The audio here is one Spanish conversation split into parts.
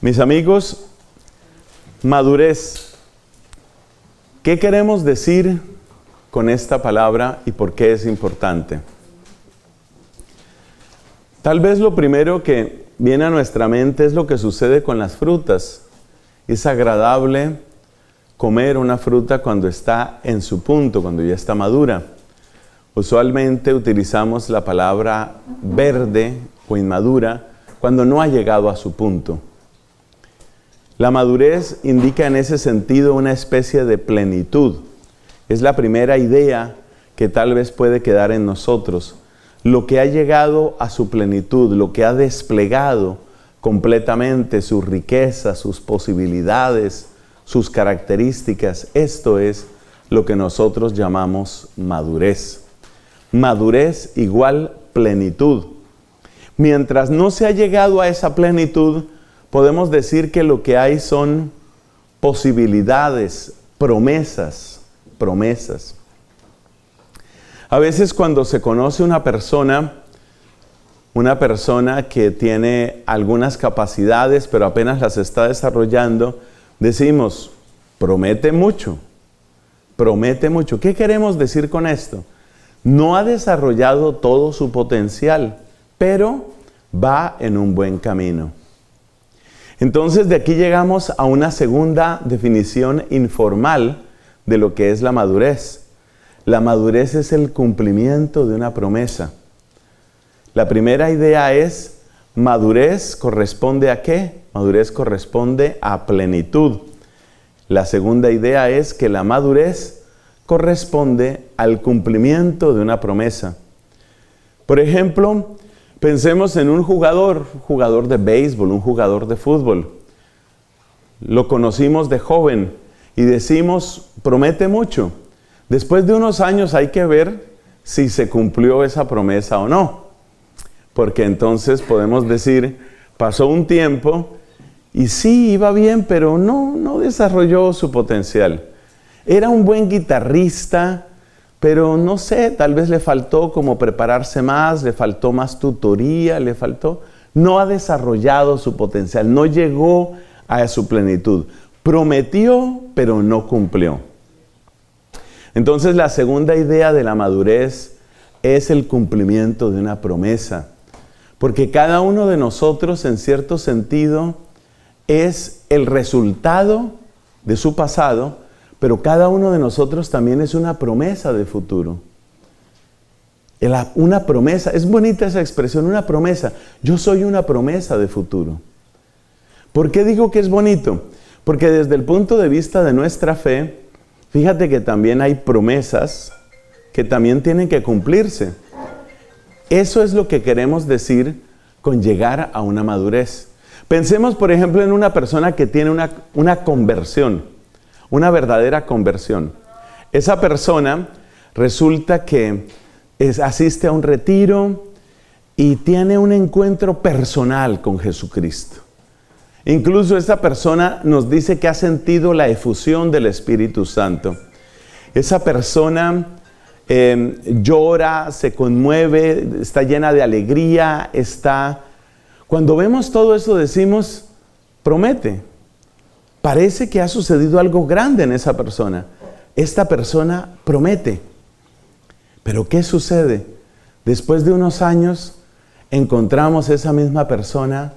Mis amigos, madurez. ¿Qué queremos decir con esta palabra y por qué es importante? Tal vez lo primero que viene a nuestra mente es lo que sucede con las frutas. Es agradable comer una fruta cuando está en su punto, cuando ya está madura. Usualmente utilizamos la palabra verde o inmadura cuando no ha llegado a su punto. La madurez indica en ese sentido una especie de plenitud. Es la primera idea que tal vez puede quedar en nosotros. Lo que ha llegado a su plenitud, lo que ha desplegado completamente sus riquezas, sus posibilidades, sus características. Esto es lo que nosotros llamamos madurez. Madurez igual plenitud. Mientras no se ha llegado a esa plenitud, podemos decir que lo que hay son posibilidades, promesas. A veces cuando se conoce una persona que tiene algunas capacidades, pero apenas las está desarrollando, decimos, promete mucho. ¿Qué queremos decir con esto? No ha desarrollado todo su potencial, pero va en un buen camino. Entonces, de aquí llegamos a una segunda definición informal de lo que es la madurez. La madurez es el cumplimiento de una promesa. La primera idea es, madurez corresponde ¿a qué? Madurez corresponde a plenitud. La segunda idea es que la madurez corresponde al cumplimiento de una promesa. Por ejemplo, pensemos en un jugador de béisbol, un jugador de fútbol. Lo conocimos de joven y decimos, promete mucho. Después de unos años hay que ver si se cumplió esa promesa o no. Porque entonces podemos decir, pasó un tiempo y sí, iba bien, pero no desarrolló su potencial. Era un buen guitarrista, pero no sé, tal vez le faltó como prepararse más, le faltó más tutoría, no ha desarrollado su potencial, no llegó a su plenitud. Prometió, pero no cumplió. Entonces la segunda idea de la madurez es el cumplimiento de una promesa. Porque cada uno de nosotros, en cierto sentido, es el resultado de su pasado, pero cada uno de nosotros también es una promesa de futuro. Una promesa, es bonita esa expresión, una promesa. Yo soy una promesa de futuro. ¿Por qué digo que es bonito? Porque desde el punto de vista de nuestra fe, fíjate que también hay promesas que también tienen que cumplirse. Eso es lo que queremos decir con llegar a una madurez. Pensemos, por ejemplo, en una persona que tiene una conversión, una verdadera conversión. Esa persona resulta que asiste a un retiro y tiene un encuentro personal con Jesucristo. Incluso esa persona nos dice que ha sentido la efusión del Espíritu Santo. Esa persona llora, se conmueve, está llena de alegría, Cuando vemos todo eso decimos, promete. Parece que ha sucedido algo grande en esa persona. Esta persona promete. Pero ¿qué sucede? Después de unos años, encontramos esa misma persona,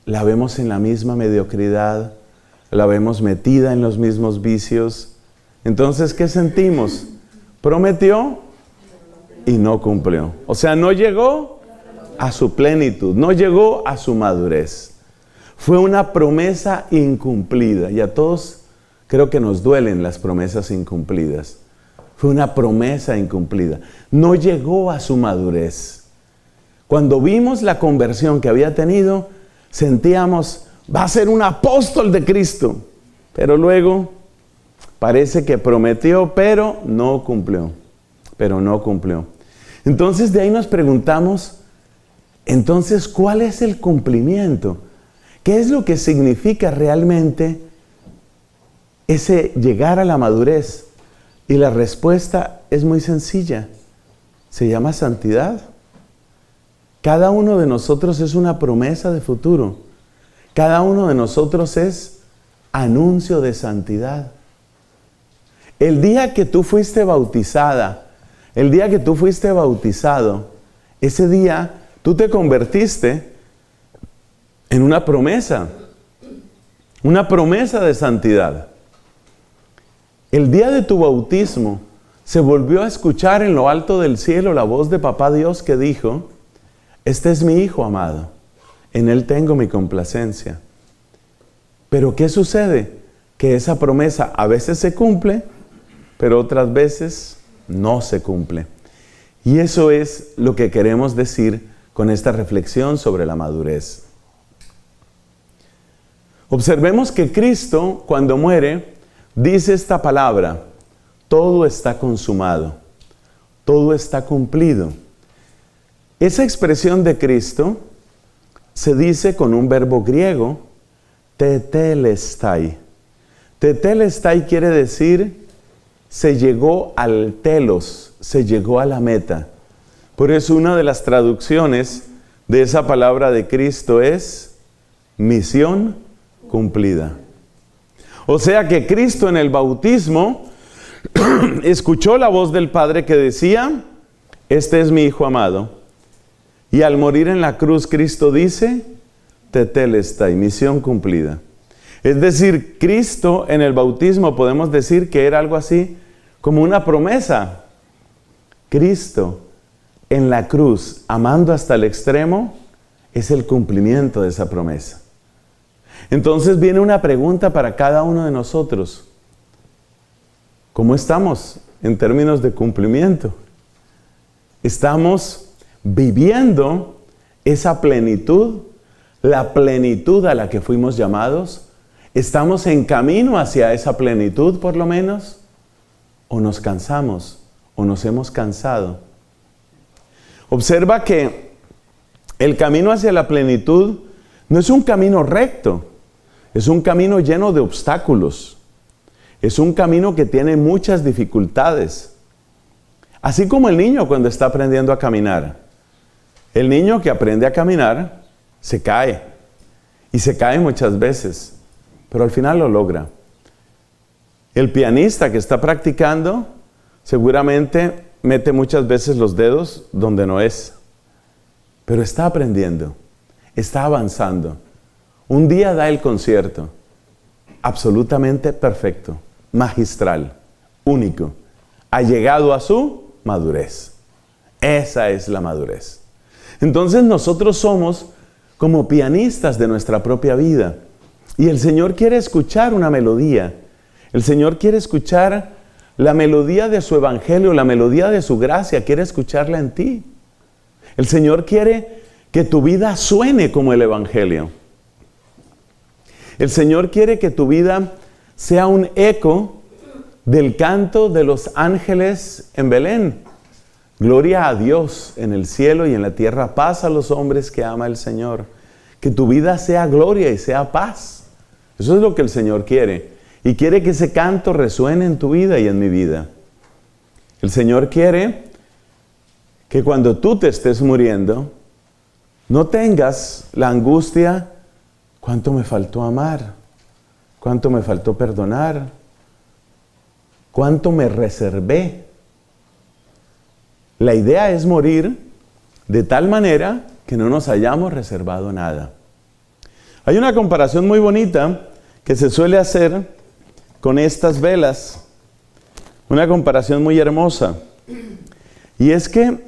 la vemos en la misma mediocridad, la vemos metida en los mismos vicios. Entonces, ¿qué sentimos? Prometió y no cumplió. O sea, no llegó a su plenitud, no llegó a su madurez. Fue una promesa incumplida y a todos creo que nos duelen las promesas incumplidas. Fue una promesa incumplida. No llegó a su madurez. Cuando vimos la conversión que había tenido, sentíamos, va a ser un apóstol de Cristo. Pero luego parece que prometió, pero no cumplió. Entonces de ahí nos preguntamos, entonces, ¿cuál es el cumplimiento? ¿Qué es lo que significa realmente ese llegar a la madurez? Y la respuesta es muy sencilla. Se llama santidad. Cada uno de nosotros es una promesa de futuro. Cada uno de nosotros es anuncio de santidad. El día que tú fuiste bautizada, el día que tú fuiste bautizado, ese día tú te convertiste en una promesa de santidad. El día de tu bautismo se volvió a escuchar en lo alto del cielo la voz de Papá Dios que dijo: este es mi Hijo amado, en Él tengo mi complacencia. Pero ¿qué sucede? Que esa promesa a veces se cumple, pero otras veces no se cumple. Y eso es lo que queremos decir con esta reflexión sobre la madurez. Observemos que Cristo, cuando muere, dice esta palabra: todo está consumado, todo está cumplido. Esa expresión de Cristo se dice con un verbo griego, tetelestai. Tetelestai quiere decir se llegó al telos, se llegó a la meta. Por eso una de las traducciones de esa palabra de Cristo es misión cumplida. O sea que Cristo en el bautismo escuchó la voz del Padre que decía: este es mi Hijo amado. Y al morir en la cruz, Cristo dice: tetelestai, misión cumplida. Es decir, Cristo en el bautismo podemos decir que era algo así como una promesa. Cristo en la cruz, amando hasta el extremo, es el cumplimiento de esa promesa. Entonces viene una pregunta para cada uno de nosotros: ¿cómo estamos en términos de cumplimiento? ¿Estamos viviendo esa plenitud, la plenitud a la que fuimos llamados? ¿Estamos en camino hacia esa plenitud por lo menos? ¿O nos cansamos? ¿O nos hemos cansado? Observa que el camino hacia la plenitud no es un camino recto, es un camino lleno de obstáculos, es un camino que tiene muchas dificultades. Así como el niño cuando está aprendiendo a caminar. El niño que aprende a caminar se cae, y se cae muchas veces, pero al final lo logra. El pianista que está practicando seguramente mete muchas veces los dedos donde no es, pero está aprendiendo, está avanzando. Un día da el concierto, absolutamente perfecto, magistral, único. Ha llegado a su madurez. Esa es la madurez. Entonces nosotros somos como pianistas de nuestra propia vida. Y el Señor quiere escuchar una melodía. El Señor quiere escuchar la melodía de su evangelio, la melodía de su gracia. Quiere escucharla en ti. El Señor quiere que tu vida suene como el evangelio. El Señor quiere que tu vida sea un eco del canto de los ángeles en Belén. Gloria a Dios en el cielo y en la tierra, paz a los hombres que ama el Señor. Que tu vida sea gloria y sea paz. Eso es lo que el Señor quiere. Y quiere que ese canto resuene en tu vida y en mi vida. El Señor quiere que cuando tú te estés muriendo, no tengas la angustia: ¿cuánto me faltó amar? ¿Cuánto me faltó perdonar? ¿Cuánto me reservé? La idea es morir de tal manera que no nos hayamos reservado nada. Hay una comparación muy bonita que se suele hacer con estas velas. Una comparación muy hermosa. Y es que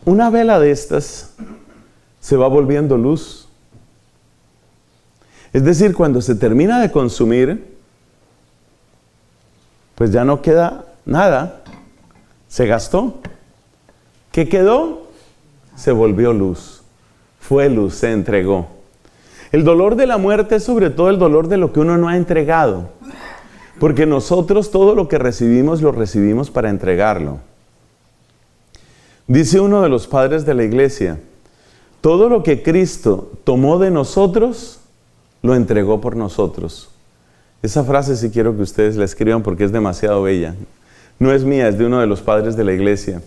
una vela de estas se va volviendo luz. Es decir, cuando se termina de consumir, pues ya no queda nada. Se gastó. ¿Qué quedó? Se volvió luz. Fue luz, se entregó. El dolor de la muerte es sobre todo el dolor de lo que uno no ha entregado. Porque nosotros todo lo que recibimos, lo recibimos para entregarlo. Dice uno de los padres de la iglesia: todo lo que Cristo tomó de nosotros, lo entregó por nosotros. Esa frase sí quiero que ustedes la escriban porque es demasiado bella. No es mía, es de uno de los padres de la iglesia.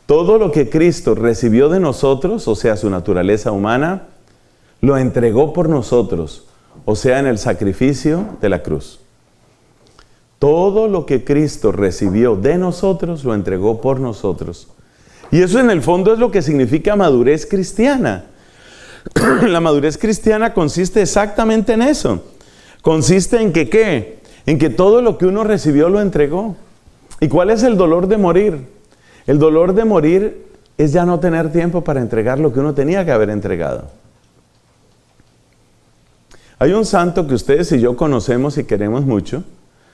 Todo lo que Cristo recibió de nosotros, o sea, su naturaleza humana, lo entregó por nosotros, o sea, en el sacrificio de la cruz. Todo lo que Cristo recibió de nosotros, lo entregó por nosotros. Y eso en el fondo es lo que significa madurez cristiana. La madurez cristiana consiste exactamente en eso. Consiste en que, ¿qué? En que todo lo que uno recibió lo entregó. ¿Y cuál es el dolor de morir? El dolor de morir es ya no tener tiempo para entregar lo que uno tenía que haber entregado. Hay un santo que ustedes y yo conocemos y queremos mucho,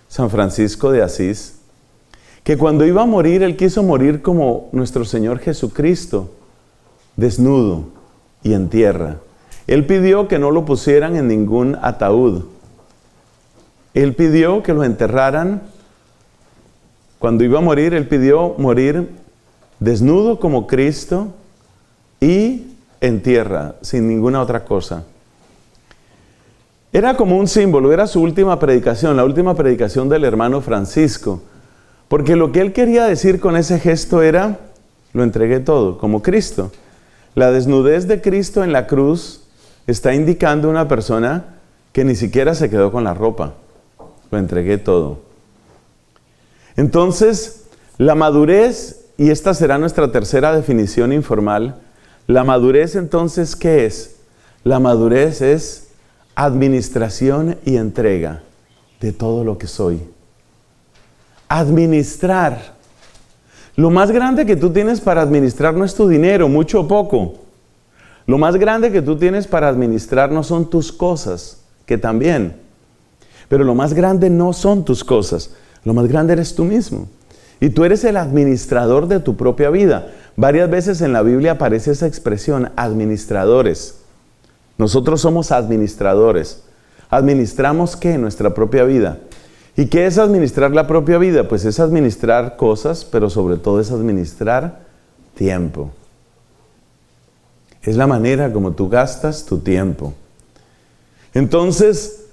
San Francisco de Asís, que cuando iba a morir, él quiso morir como nuestro Señor Jesucristo, desnudo y en tierra. Él pidió que no lo pusieran en ningún ataúd. Él pidió que lo enterraran. Cuando iba a morir, él pidió morir desnudo como Cristo y en tierra, sin ninguna otra cosa. Era como un símbolo, era su última predicación, la última predicación del hermano Francisco. Porque lo que él quería decir con ese gesto era, lo entregué todo, como Cristo. La desnudez de Cristo en la cruz está indicando una persona que ni siquiera se quedó con la ropa. Lo entregué todo. Entonces, la madurez, y esta será nuestra tercera definición informal, la madurez entonces, ¿qué es? La madurez es administración y entrega de todo lo que soy. Administrar. Lo más grande que tú tienes para administrar no es tu dinero, mucho o poco. Lo más grande que tú tienes para administrar no son tus cosas, que también. Pero lo más grande no son tus cosas. Lo más grande eres tú mismo. Y tú eres el administrador de tu propia vida. Varias veces en la Biblia aparece esa expresión, administradores. Nosotros somos administradores. ¿Administramos qué? Nuestra propia vida. ¿Y qué es administrar la propia vida? Pues es administrar cosas, pero sobre todo es administrar tiempo. Es la manera como tú gastas tu tiempo. Entonces,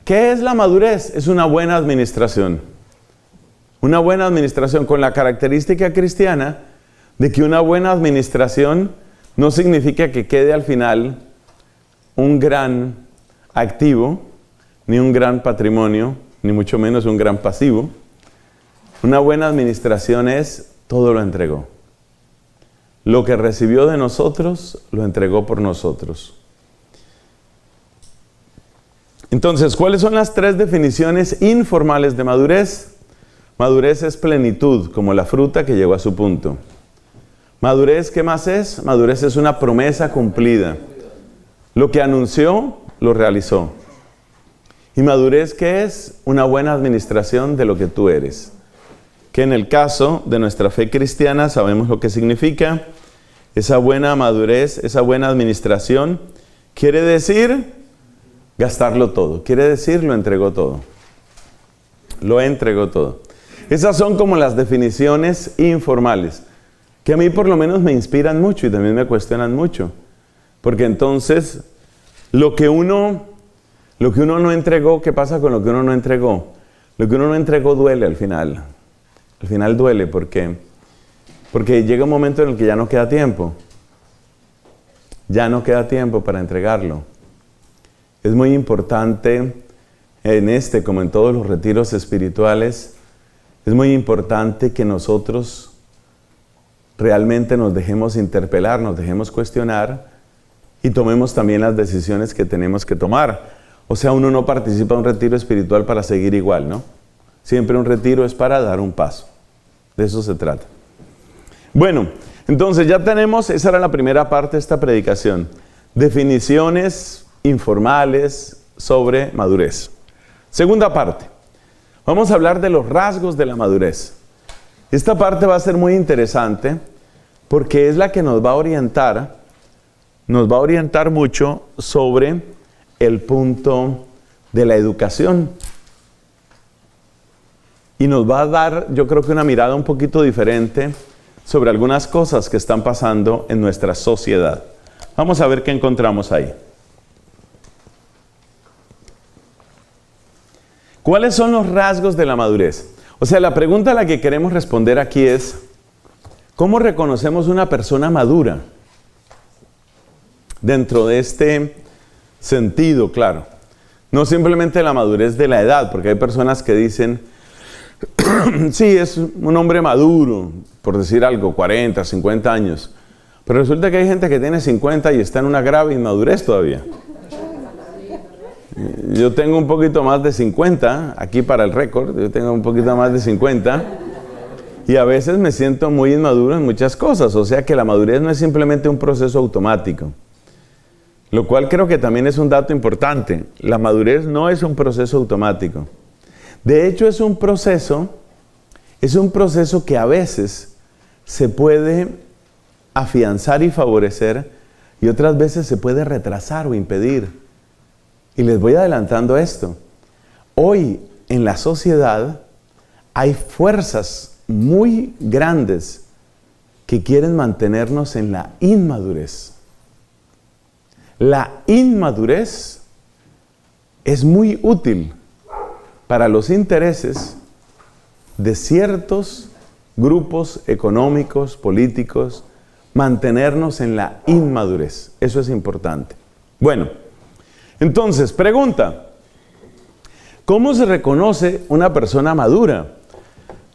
¿qué es la madurez? Es una buena administración. Una buena administración con la característica cristiana de que una buena administración no significa que quede al final un gran activo, ni un gran patrimonio, ni mucho menos un gran pasivo. Una buena administración es, todo lo entregó. Lo que recibió de nosotros, lo entregó por nosotros. Entonces, ¿cuáles son las tres definiciones informales de madurez? Madurez es plenitud, como la fruta que llegó a su punto. Madurez, ¿qué más es? Madurez es una promesa cumplida. Lo que anunció, lo realizó. ¿Y madurez qué es? Una buena administración de lo que tú eres. Que en el caso de nuestra fe cristiana sabemos lo que significa. Esa buena madurez, esa buena administración, quiere decir gastarlo todo. Quiere decir lo entregó todo. Lo entregó todo. Esas son como las definiciones informales, que a mí por lo menos me inspiran mucho y también me cuestionan mucho. Porque entonces, lo que uno no entregó, ¿qué pasa con lo que uno no entregó? Lo que uno no entregó duele al final. Al final duele porque llega un momento en el que ya no queda tiempo. Ya no queda tiempo para entregarlo. Es muy importante en como en todos los retiros espirituales, es muy importante que nosotros realmente nos dejemos interpelar, nos dejemos cuestionar y tomemos también las decisiones que tenemos que tomar. O sea, uno no participa en un retiro espiritual para seguir igual, ¿no? Siempre un retiro es para dar un paso. De eso se trata. Bueno, entonces ya tenemos, esa era la primera parte de esta predicación. Definiciones informales sobre madurez. Segunda parte. Vamos a hablar de los rasgos de la madurez. Esta parte va a ser muy interesante porque es la que nos va a orientar mucho sobre el punto de la educación. Y nos va a dar, yo creo que una mirada un poquito diferente sobre algunas cosas que están pasando en nuestra sociedad. Vamos a ver qué encontramos ahí. ¿Cuáles son los rasgos de la madurez? O sea, la pregunta a la que queremos responder aquí es, ¿cómo reconocemos una persona madura? dentro de este sentido, claro. No simplemente la madurez de la edad, porque hay personas que dicen, sí, es un hombre maduro, por decir algo, 40, 50 años. Pero resulta que hay gente que tiene 50 y está en una grave inmadurez todavía. Yo tengo un poquito más de 50, aquí para el récord, yo tengo un poquito más de 50. Y a veces me siento muy inmaduro en muchas cosas. O sea que la madurez no es simplemente un proceso automático. Lo cual creo que también es un dato importante. La madurez no es un proceso automático. De hecho, es un proceso que a veces se puede afianzar y favorecer y otras veces se puede retrasar o impedir. Y les voy adelantando esto. Hoy en la sociedad hay fuerzas muy grandes que quieren mantenernos en la inmadurez. La inmadurez es muy útil para los intereses de ciertos grupos económicos, políticos, mantenernos en la inmadurez. Eso es importante. Bueno, entonces, pregunta, ¿cómo se reconoce una persona madura?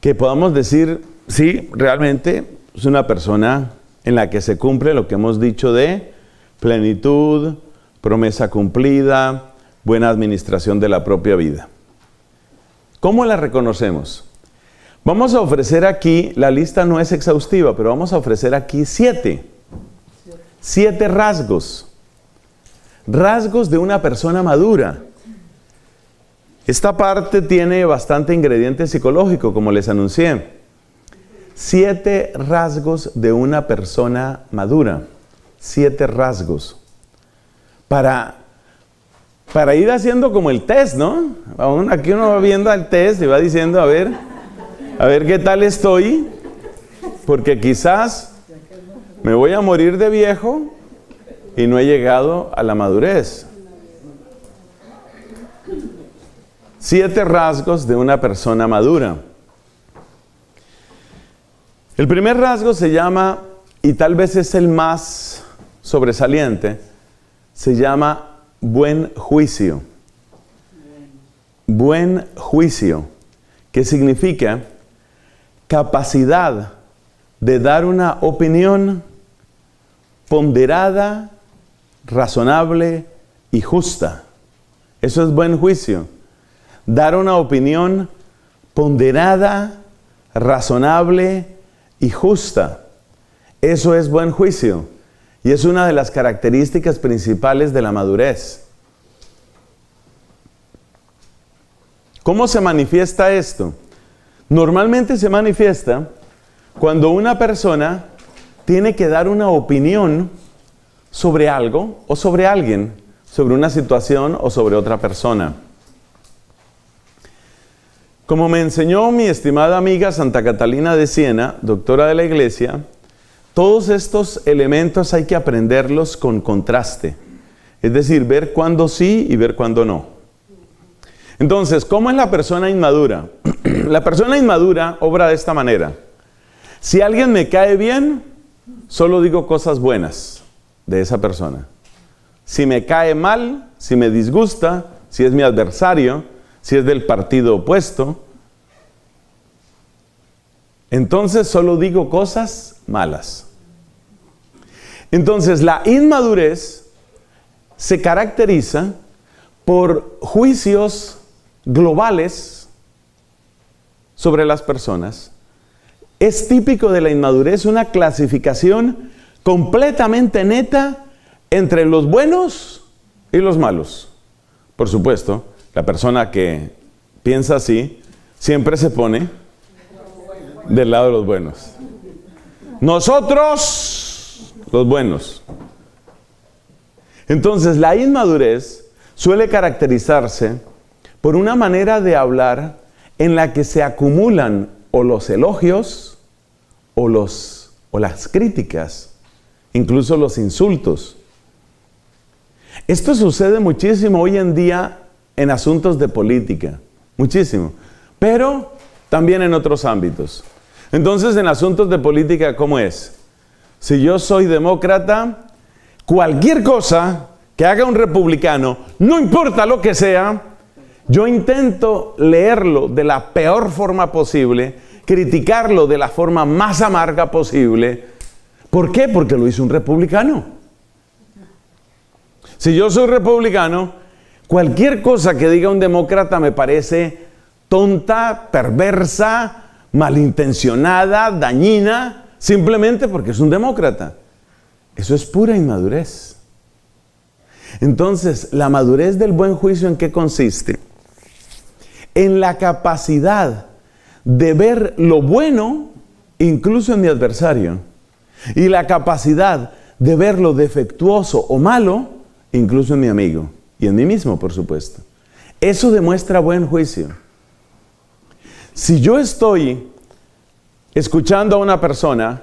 Que podamos decir, sí, realmente es una persona en la que se cumple lo que hemos dicho de plenitud, promesa cumplida, buena administración de la propia vida. ¿Cómo la reconocemos? Vamos a ofrecer aquí, la lista no es exhaustiva, pero vamos a ofrecer aquí 7 rasgos. Rasgos de una persona madura. Esta parte tiene bastante ingrediente psicológico, como les anuncié. 7 rasgos de una persona madura. 7 rasgos. Para ir haciendo como el test, ¿no? Aquí uno va viendo el test y va diciendo, a ver qué tal estoy, porque quizás me voy a morir de viejo y no he llegado a la madurez. 7 rasgos de una persona madura. El primer rasgo se llama, y tal vez es el más sobresaliente, se llama buen juicio. Buen juicio, que significa capacidad de dar una opinión ponderada, razonable y justa. Eso es buen juicio. Dar una opinión ponderada, razonable y justa. Eso es buen juicio. Y es una de las características principales de la madurez. ¿Cómo se manifiesta esto? Normalmente se manifiesta cuando una persona tiene que dar una opinión sobre algo o sobre alguien, sobre una situación o sobre otra persona. Como me enseñó mi estimada amiga Santa Catalina de Siena, doctora de la Iglesia, todos estos elementos hay que aprenderlos con contraste. Es decir, ver cuándo sí y ver cuándo no. Entonces, ¿cómo es la persona inmadura? La persona inmadura obra de esta manera. Si alguien me cae bien, solo digo cosas buenas de esa persona. Si me cae mal, si me disgusta, si es mi adversario, si es del partido opuesto, entonces solo digo cosas malas. Entonces la inmadurez se caracteriza por juicios globales sobre las personas. Es típico de la inmadurez una clasificación completamente neta entre los buenos y los malos. Por supuesto, la persona que piensa así siempre se pone del lado de los buenos. Nosotros, los buenos. Entonces, la inmadurez suele caracterizarse por una manera de hablar en la que se acumulan o los elogios o las críticas, incluso los insultos. Esto sucede muchísimo hoy en día en asuntos de política, muchísimo, pero también en otros ámbitos. Entonces, en asuntos de política, ¿cómo es? Si yo soy demócrata, cualquier cosa que haga un republicano, no importa lo que sea, yo intento leerlo de la peor forma posible, criticarlo de la forma más amarga posible. ¿Por qué? Porque lo hizo un republicano. Si yo soy republicano, cualquier cosa que diga un demócrata me parece tonta, perversa, malintencionada, dañina, simplemente porque es un demócrata. Eso es pura inmadurez. Entonces, la madurez del buen juicio, ¿en qué consiste? En la capacidad de ver lo bueno incluso en mi adversario, y la capacidad de ver lo defectuoso o malo incluso en mi amigo y en mí mismo, por supuesto. Eso demuestra buen juicio. Si yo estoy escuchando a una persona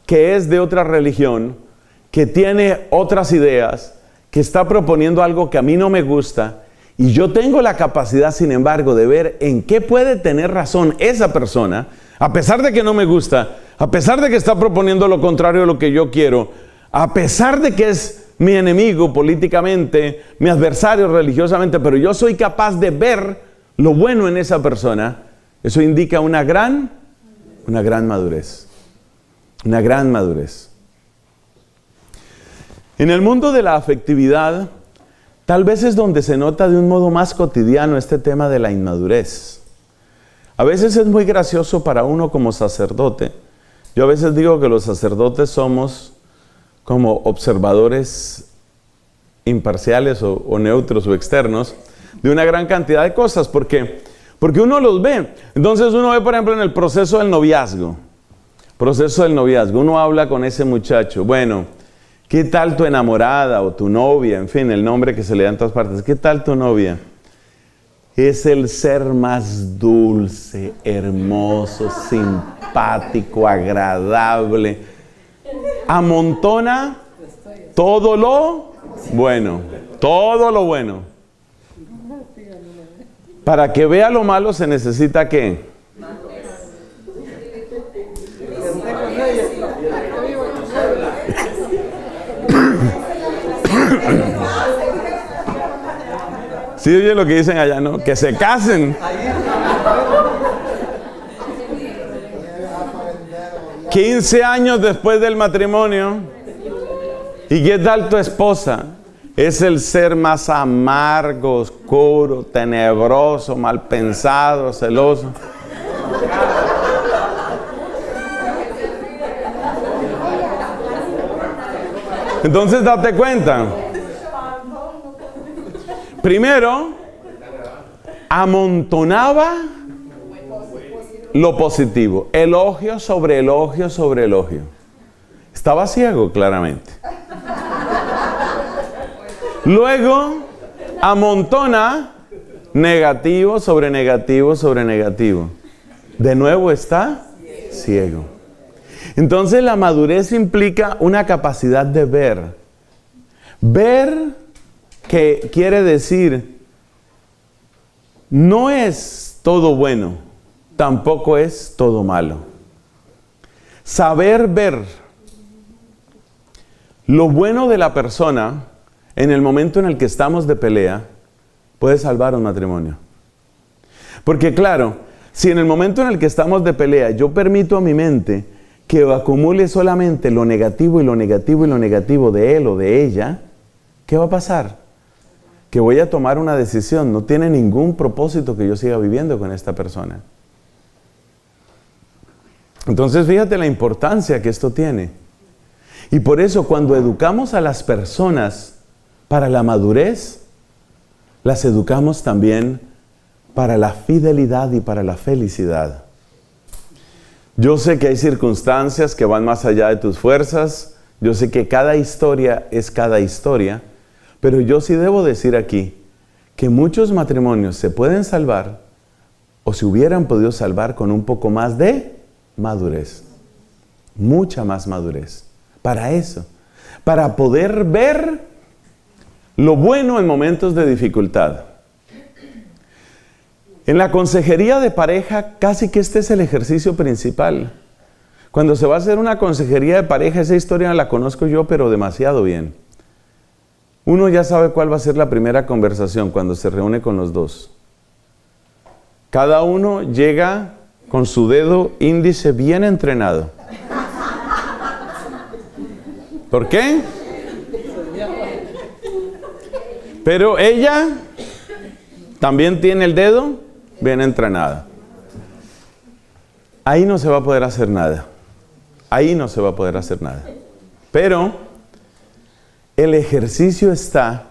que es de otra religión, que tiene otras ideas, que está proponiendo algo que a mí no me gusta, y yo tengo la capacidad, sin embargo, de ver en qué puede tener razón esa persona, a pesar de que no me gusta, a pesar de que está proponiendo lo contrario de lo que yo quiero, a pesar de que es mi enemigo políticamente, mi adversario religiosamente, pero yo soy capaz de ver lo bueno en esa persona, eso indica una gran madurez. Una gran madurez. En el mundo de la afectividad, tal vez es donde se nota de un modo más cotidiano este tema de la inmadurez. A veces es muy gracioso para uno como sacerdote. Yo a veces digo que los sacerdotes somos como observadores imparciales o neutros o externos de una gran cantidad de cosas. Porque uno los ve. Entonces uno ve, por ejemplo, en el proceso del noviazgo. Uno habla con ese muchacho. Bueno, ¿qué tal tu enamorada o tu novia? En fin, el nombre que se le da en todas partes. ¿Qué tal tu novia? Es el ser más dulce, hermoso, simpático, agradable. Amontona todo lo bueno. Todo lo bueno. Para que vea lo malo se necesita ¿qué? Sí, oye lo que dicen allá, ¿no? Que se casen. 15 años después del matrimonio. ¿Y qué tal tu esposa? Es el ser más amargo, oscuro, tenebroso, mal pensado, celoso. Entonces date cuenta. Primero, amontonaba lo positivo. Elogio sobre elogio sobre elogio. Estaba ciego, claramente. Luego, amontona negativo sobre negativo sobre negativo. De nuevo está ciego. Entonces la madurez implica una capacidad de ver. Ver, que quiere decir, no es todo bueno, tampoco es todo malo. Saber ver lo bueno de la persona en el momento en el que estamos de pelea puede salvar un matrimonio. Porque claro, si en el momento en el que estamos de pelea yo permito a mi mente que acumule solamente lo negativo y lo negativo y lo negativo de él o de ella, ¿qué va a pasar? Que voy a tomar una decisión. No tiene ningún propósito que yo siga viviendo con esta persona. Entonces fíjate la importancia que esto tiene. Y por eso cuando educamos a las personas para la madurez, las educamos también para la fidelidad y para la felicidad. Yo sé que hay circunstancias que van más allá de tus fuerzas. Yo sé que cada historia es cada historia. Pero yo sí debo decir aquí que muchos matrimonios se pueden salvar o se hubieran podido salvar con un poco más de madurez. Mucha más madurez. Para eso. Para poder ver lo bueno en momentos de dificultad. En la consejería de pareja, casi que este es el ejercicio principal. Cuando se va a hacer una consejería de pareja, esa historia la conozco yo, pero demasiado bien. Uno ya sabe cuál va a ser la primera conversación cuando se reúne con los dos. Cada uno llega con su dedo índice bien entrenado. ¿Por qué? Pero ella también tiene el dedo bien entrenado. Ahí no se va a poder hacer nada. Ahí no se va a poder hacer nada. Pero el ejercicio está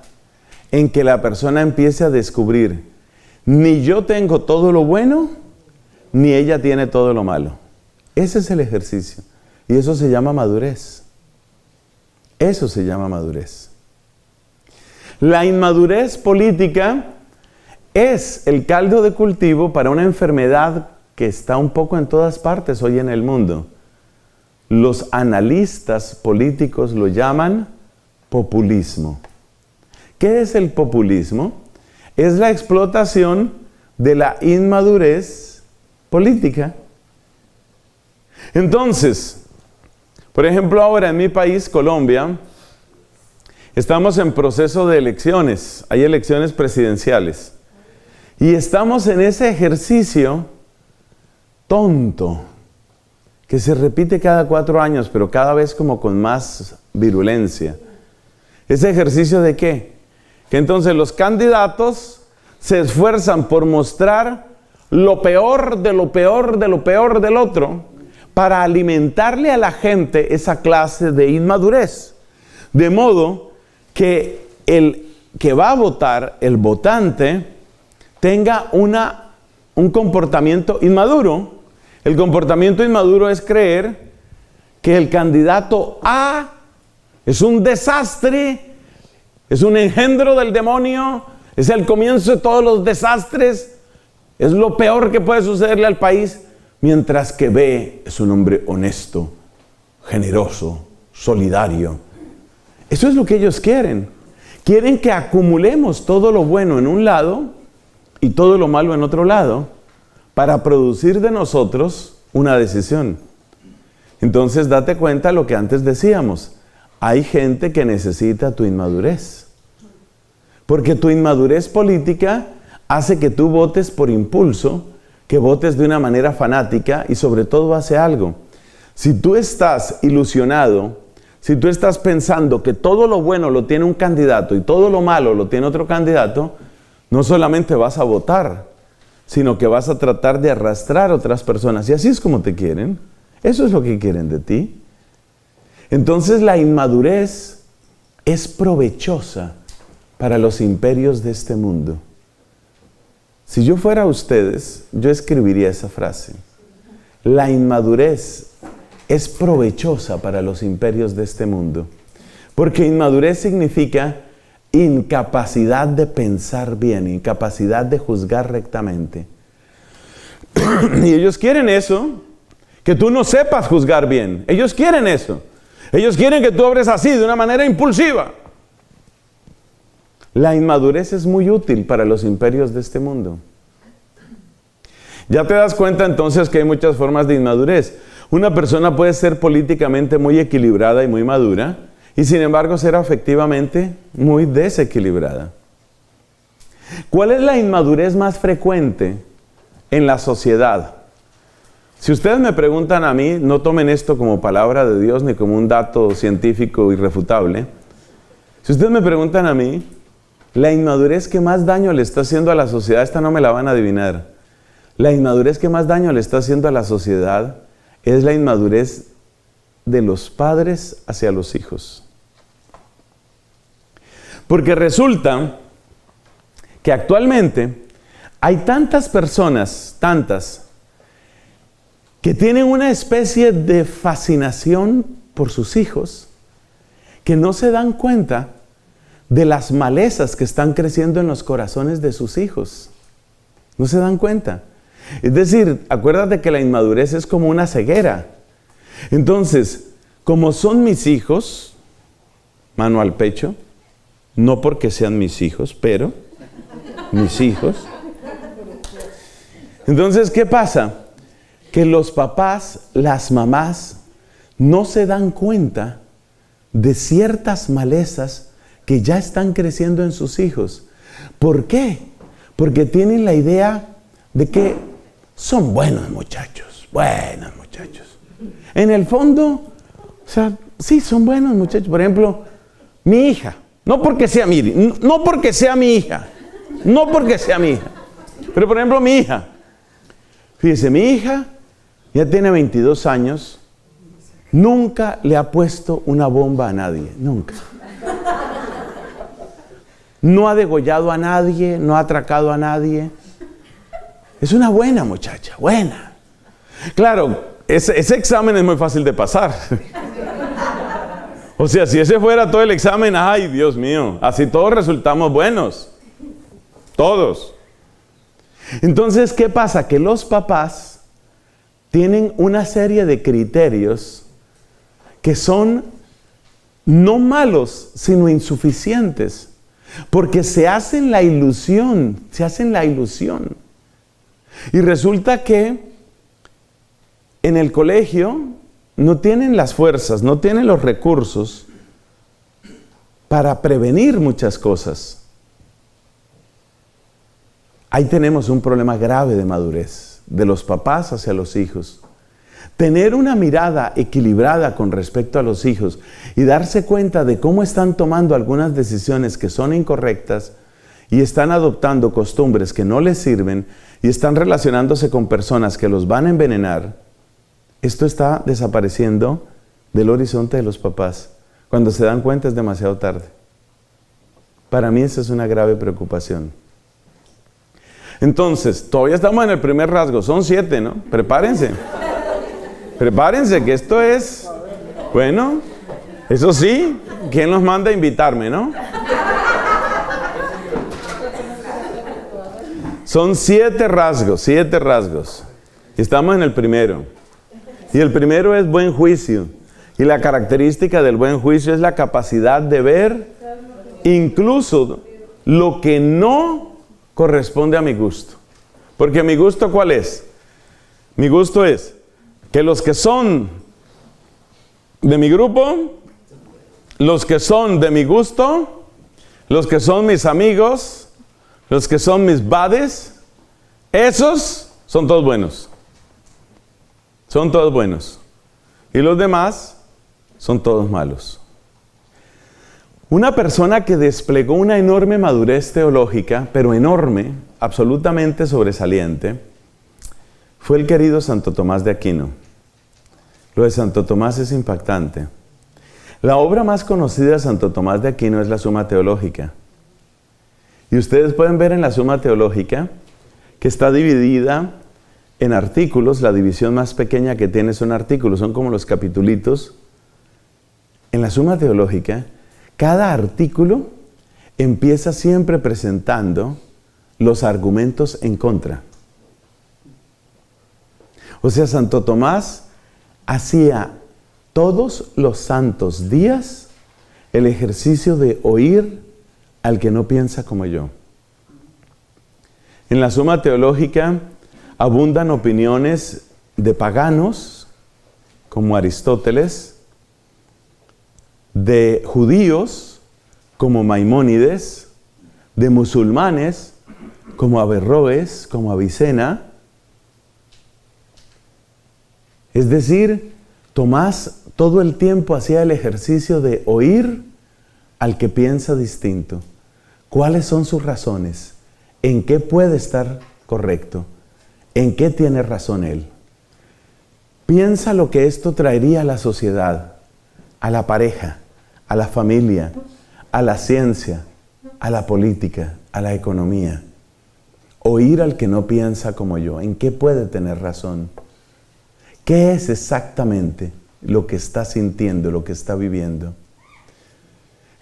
en que la persona empiece a descubrir: ni yo tengo todo lo bueno, ni ella tiene todo lo malo. Ese es el ejercicio. Y eso se llama madurez. Eso se llama madurez. La inmadurez política es el caldo de cultivo para una enfermedad que está un poco en todas partes hoy en el mundo. Los analistas políticos lo llaman populismo. ¿Qué es el populismo? Es la explotación de la inmadurez política. Entonces, por ejemplo, ahora en mi país, Colombia, estamos en proceso de elecciones. Hay elecciones presidenciales. Y estamos en ese ejercicio tonto, que se repite cada 4 años, pero cada vez como con más virulencia. ¿Ese ejercicio de qué? Que entonces los candidatos se esfuerzan por mostrar lo peor de lo peor de lo peor del otro, para alimentarle a la gente esa clase de inmadurez. De modo que el que va a votar, el votante, tenga un comportamiento inmaduro. El comportamiento inmaduro es creer que el candidato A es un desastre, es un engendro del demonio, es el comienzo de todos los desastres, es lo peor que puede sucederle al país, mientras que B es un hombre honesto, generoso, solidario. Eso es lo que ellos quieren. Quieren que acumulemos todo lo bueno en un lado y todo lo malo en otro lado, para producir de nosotros una decisión. Entonces date cuenta lo que antes decíamos. Hay gente que necesita tu inmadurez. Porque tu inmadurez política hace que tú votes por impulso, que votes de una manera fanática, y sobre todo hace algo. Si tú estás ilusionado, si tú estás pensando que todo lo bueno lo tiene un candidato y todo lo malo lo tiene otro candidato, no solamente vas a votar, sino que vas a tratar de arrastrar a otras personas. Y así es como te quieren. Eso es lo que quieren de ti. Entonces la inmadurez es provechosa para los imperios de este mundo. Si yo fuera ustedes, yo escribiría esa frase. La inmadurez es provechosa para los imperios de este mundo. Porque inmadurez significa incapacidad de pensar bien, incapacidad de juzgar rectamente. Y ellos quieren eso, que tú no sepas juzgar bien. Ellos quieren eso. Ellos quieren que tú obres así, de una manera impulsiva. La inmadurez es muy útil para los imperios de este mundo. Ya te das cuenta entonces que hay muchas formas de inmadurez. Una persona puede ser políticamente muy equilibrada y muy madura, y sin embargo ser afectivamente muy desequilibrada. ¿Cuál es la inmadurez más frecuente en la sociedad? Si ustedes me preguntan a mí, no tomen esto como palabra de Dios ni como un dato científico irrefutable. Si ustedes me preguntan a mí, la inmadurez que más daño le está haciendo a la sociedad, esta no me la van a adivinar. La inmadurez que más daño le está haciendo a la sociedad es la inmadurez de los padres hacia los hijos. Porque resulta que actualmente hay tantas personas, que tienen una especie de fascinación por sus hijos, que no se dan cuenta de las malezas que están creciendo en los corazones de sus hijos. No se dan cuenta. Es decir, acuérdate que la inmadurez es como una ceguera. Entonces, como son mis hijos, mano al pecho, no porque sean mis hijos, pero mis hijos. Entonces, ¿qué pasa? Que los papás, las mamás, no se dan cuenta de ciertas malezas que ya están creciendo en sus hijos. ¿Por qué? Porque tienen la idea de que son buenos muchachos. En el fondo, o sea, sí, son buenos muchachos. Por ejemplo, mi hija, no porque sea mi hija, pero por ejemplo mi hija, fíjese, mi hija ya tiene 22 años, nunca le ha puesto una bomba a nadie, nunca. No ha degollado a nadie, no ha atracado a nadie. Es una buena muchacha, buena. Claro, ese examen es muy fácil de pasar. O sea, si ese fuera todo el examen, ay, Dios mío, así todos resultamos buenos. Todos. Entonces, ¿qué pasa? Que los papás tienen una serie de criterios que son no malos, sino insuficientes. Porque se hacen la ilusión. Y resulta que en el colegio no tienen las fuerzas, no tienen los recursos para prevenir muchas cosas. Ahí tenemos un problema grave de madurez, de los papás hacia los hijos. Tener una mirada equilibrada con respecto a los hijos y darse cuenta de cómo están tomando algunas decisiones que son incorrectas y están adoptando costumbres que no les sirven y están relacionándose con personas que los van a envenenar, esto está desapareciendo del horizonte de los papás. Cuando se dan cuenta es demasiado tarde. Para mí esa es una grave preocupación. Entonces, todavía estamos en el primer rasgo, son 7, ¿no? Prepárense, que esto es, bueno, eso sí, ¿quién nos manda a invitarme, no? Son 7 rasgos. Estamos en el primero. Y el primero es buen juicio. Y la característica del buen juicio es la capacidad de ver incluso lo que no corresponde a mi gusto. Porque mi gusto, ¿cuál es? Mi gusto es que los que son de mi grupo, los que son de mi gusto, los que son mis amigos, los que son mis buddies, esos son todos buenos. Son todos buenos. Y los demás son todos malos. Una persona que desplegó una enorme madurez teológica, pero enorme, absolutamente sobresaliente, fue el querido Santo Tomás de Aquino. Lo de Santo Tomás es impactante. La obra más conocida de Santo Tomás de Aquino es la Suma Teológica. Y ustedes pueden ver en la Suma Teológica que está dividida en artículos. La división más pequeña que tiene son artículos, son como los capitulitos. En la Suma Teológica, cada artículo empieza siempre presentando los argumentos en contra. O sea, Santo Tomás hacía todos los santos días el ejercicio de oír al que no piensa como yo. En la Suma Teológica abundan opiniones de paganos, como Aristóteles, de judíos, como Maimónides, de musulmanes, como Averroes, como Avicena. Es decir, Tomás todo el tiempo hacía el ejercicio de oír al que piensa distinto. ¿Cuáles son sus razones? ¿En qué puede estar correcto? ¿En qué tiene razón él? Piensa lo que esto traería a la sociedad, a la pareja, a la familia, a la ciencia, a la política, a la economía. Oír al que no piensa como yo. ¿En qué puede tener razón? ¿Qué es exactamente lo que está sintiendo, lo que está viviendo?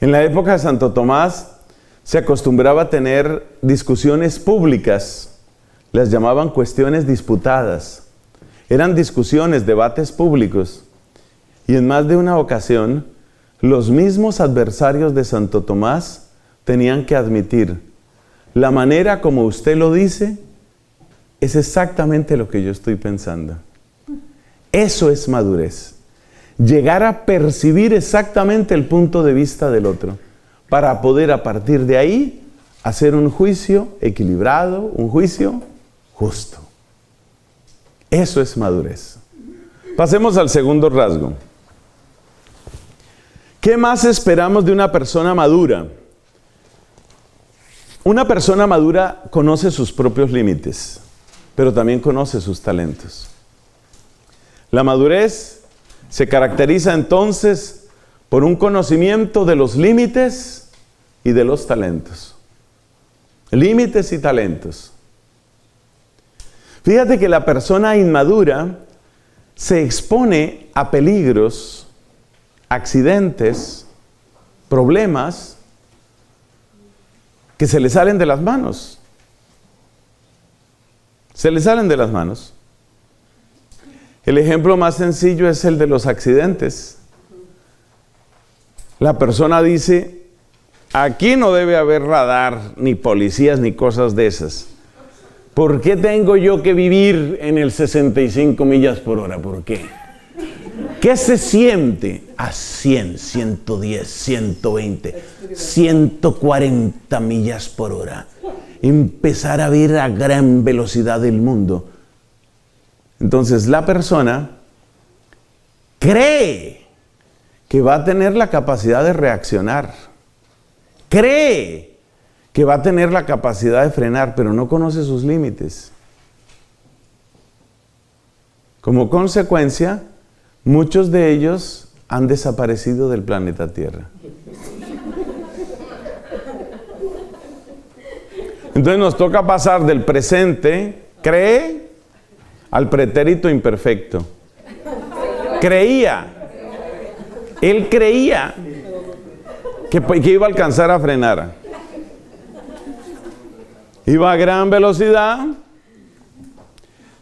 En la época de Santo Tomás se acostumbraba a tener discusiones públicas. Las llamaban cuestiones disputadas. Eran discusiones, debates públicos. Y en más de una ocasión, los mismos adversarios de Santo Tomás tenían que admitir: la manera como usted lo dice es exactamente lo que yo estoy pensando. Eso es madurez. Llegar a percibir exactamente el punto de vista del otro. para poder a partir de ahí hacer un juicio equilibrado, un juicio justo. Eso es madurez. Pasemos al segundo rasgo. ¿Qué más esperamos de una persona madura? Una persona madura conoce sus propios límites, pero también conoce sus talentos. La madurez se caracteriza entonces por un conocimiento de los límites y de los talentos. Límites y talentos. Fíjate que la persona inmadura se expone a peligros, accidentes, problemas que se le salen de las manos. Se le salen de las manos. El ejemplo más sencillo es el de los accidentes. La persona dice, aquí no debe haber radar, ni policías, ni cosas de esas. ¿Por qué tengo yo que vivir en el 65 millas por hora? ¿Por qué? ¿Qué se siente a 100, 110, 120, 140 millas por hora? Empezar a ver a gran velocidad el mundo. Entonces la persona cree que va a tener la capacidad de reaccionar. Cree que va a tener la capacidad de frenar, pero no conoce sus límites. Como consecuencia, muchos de ellos han desaparecido del planeta Tierra. Entonces nos toca pasar del presente, cree, al pretérito imperfecto. Creía. Él creía que iba a alcanzar a frenar. Iba a gran velocidad,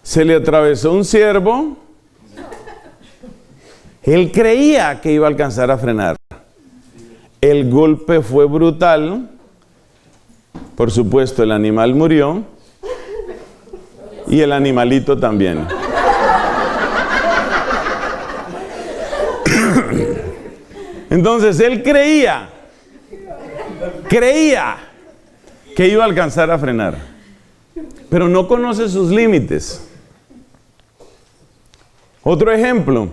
se le atravesó un ciervo, él creía que iba a alcanzar a frenar. El golpe fue brutal, por supuesto el animal murió y el animalito también. Entonces él creía que iba a alcanzar a frenar, pero no conoce sus límites. Otro ejemplo,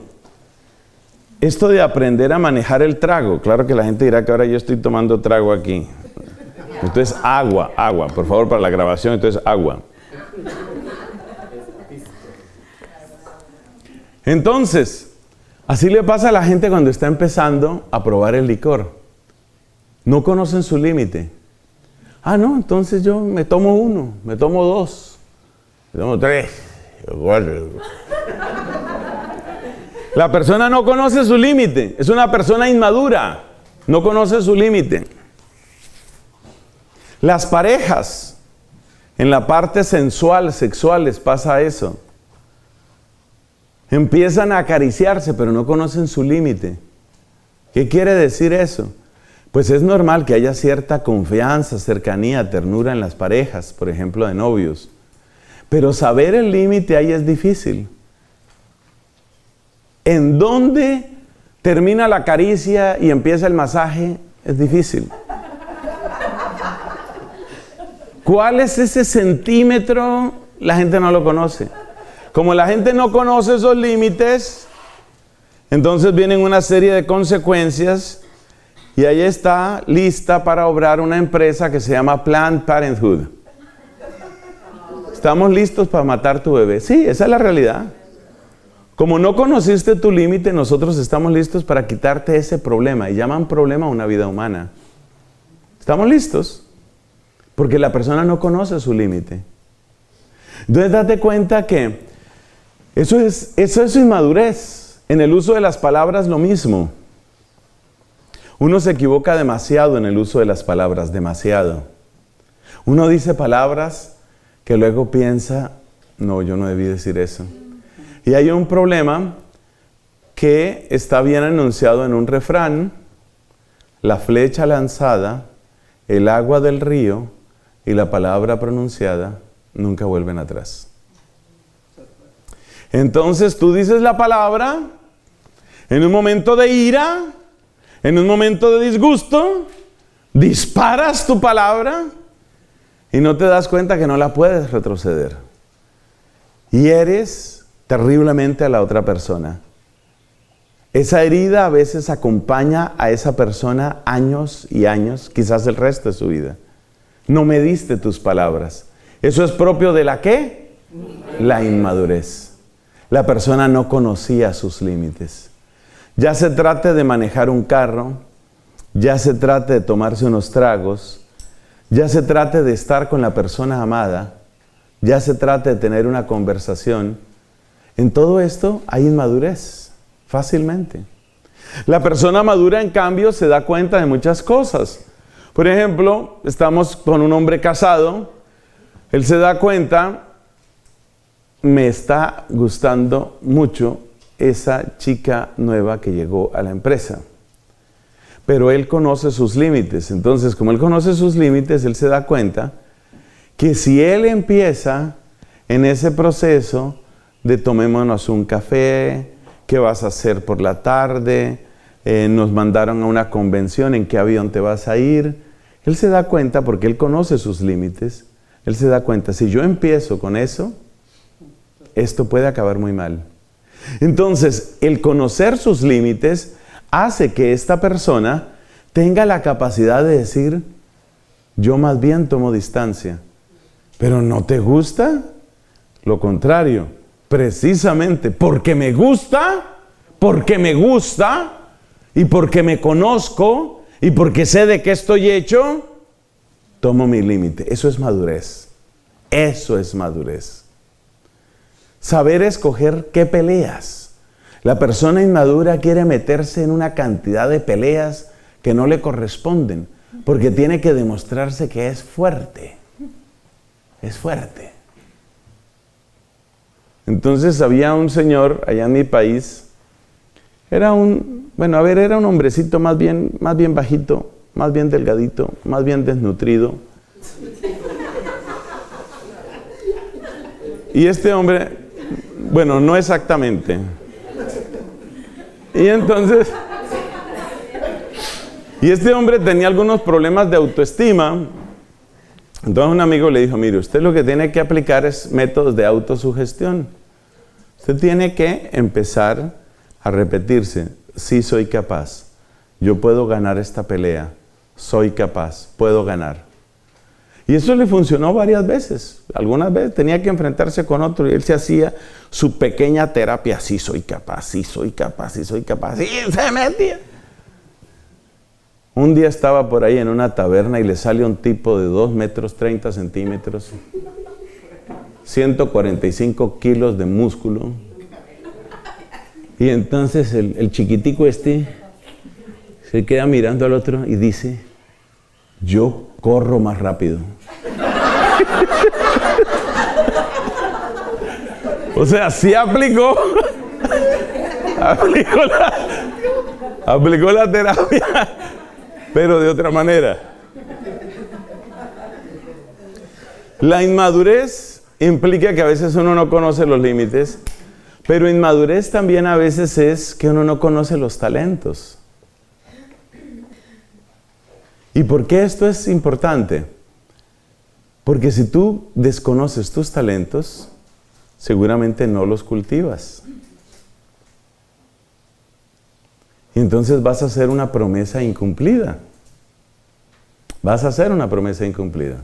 esto de aprender a manejar el trago. Claro que la gente dirá que ahora yo estoy tomando trago aquí. Entonces agua, por favor, para la grabación, entonces agua. Entonces, así le pasa a la gente cuando está empezando a probar el licor. No conocen su límite. Ah, no, entonces yo me tomo uno, me tomo dos, me tomo tres, cuatro. La persona no conoce su límite, es una persona inmadura, no conoce su límite. Las parejas, en la parte sensual, sexual, les pasa eso. Empiezan a acariciarse, pero no conocen su límite. ¿Qué quiere decir eso? Pues es normal que haya cierta confianza, cercanía, ternura en las parejas, por ejemplo, de novios. Pero saber el límite ahí es difícil. ¿En dónde termina la caricia y empieza el masaje? Es difícil. ¿Cuál es ese centímetro? La gente no lo conoce. Como la gente no conoce esos límites, entonces vienen una serie de consecuencias. Y ahí está lista para obrar una empresa que se llama Planned Parenthood. ¿Estamos listos para matar tu bebé? Sí, esa es la realidad. Como no conociste tu límite, nosotros estamos listos para quitarte ese problema. Y llaman problema a una vida humana. ¿Estamos listos? Porque la persona no conoce su límite. Entonces date cuenta que eso es inmadurez. En el uso de las palabras lo mismo. Uno se equivoca demasiado en el uso de las palabras, demasiado. Uno dice palabras que luego piensa, no, yo no debí decir eso. Y hay un problema que está bien enunciado en un refrán: la flecha lanzada, el agua del río y la palabra pronunciada nunca vuelven atrás. Entonces tú dices la palabra en un momento de ira, en un momento de disgusto, disparas tu palabra y no te das cuenta que no la puedes retroceder. Hieres terriblemente a la otra persona. Esa herida a veces acompaña a esa persona años y años, quizás el resto de su vida. No mediste tus palabras. Eso es propio de la ¿qué? La inmadurez. La persona no conocía sus límites. Ya se trate de manejar un carro, ya se trate de tomarse unos tragos, ya se trate de estar con la persona amada, ya se trate de tener una conversación. En todo esto hay inmadurez, fácilmente. La persona madura, en cambio, se da cuenta de muchas cosas. Por ejemplo, estamos con un hombre casado, él se da cuenta, me está gustando mucho esa chica nueva que llegó a la empresa. Pero él conoce sus límites. Entonces, como él conoce sus límites, él se da cuenta que si él empieza en ese proceso de tomémonos un café, ¿qué vas a hacer por la tarde? Nos mandaron a una convención, ¿en qué avión te vas a ir? Él se da cuenta, porque él conoce sus límites, él se da cuenta, si yo empiezo con eso, esto puede acabar muy mal. Entonces, el conocer sus límites hace que esta persona tenga la capacidad de decir, yo más bien tomo distancia. ¿Pero no te gusta? Lo contrario, precisamente porque me gusta y porque me conozco y porque sé de qué estoy hecho, tomo mi límite. Eso es madurez. Eso es madurez. Saber escoger qué peleas. La persona inmadura quiere meterse en una cantidad de peleas que no le corresponden, porque tiene que demostrarse que es fuerte. Es fuerte. Entonces había un señor allá en mi país, era un hombrecito más bien bajito, más bien delgadito, más bien desnutrido. Y este hombre, bueno, no exactamente. Y entonces, este hombre tenía algunos problemas de autoestima. Entonces un amigo le dijo, mire, usted lo que tiene que aplicar es métodos de autosugestión. Usted tiene que empezar a repetirse, sí soy capaz, yo puedo ganar esta pelea, soy capaz, puedo ganar. Y eso le funcionó varias veces. Algunas veces tenía que enfrentarse con otro y él se hacía su pequeña terapia. Sí soy capaz, sí soy capaz, sí soy capaz. Y se metía. Un día estaba por ahí en una taberna y le sale un tipo de 2 metros 30 centímetros, 145 kilos de músculo. Y entonces el chiquitico este se queda mirando al otro y dice, yo corro más rápido. O sea, sí aplicó la terapia, pero de otra manera. La inmadurez implica que a veces uno no conoce los límites, pero inmadurez también a veces es que uno no conoce los talentos. ¿Y por qué esto es importante? Porque si tú desconoces tus talentos, seguramente no los cultivas. Y entonces vas a hacer una promesa incumplida. Vas a hacer una promesa incumplida.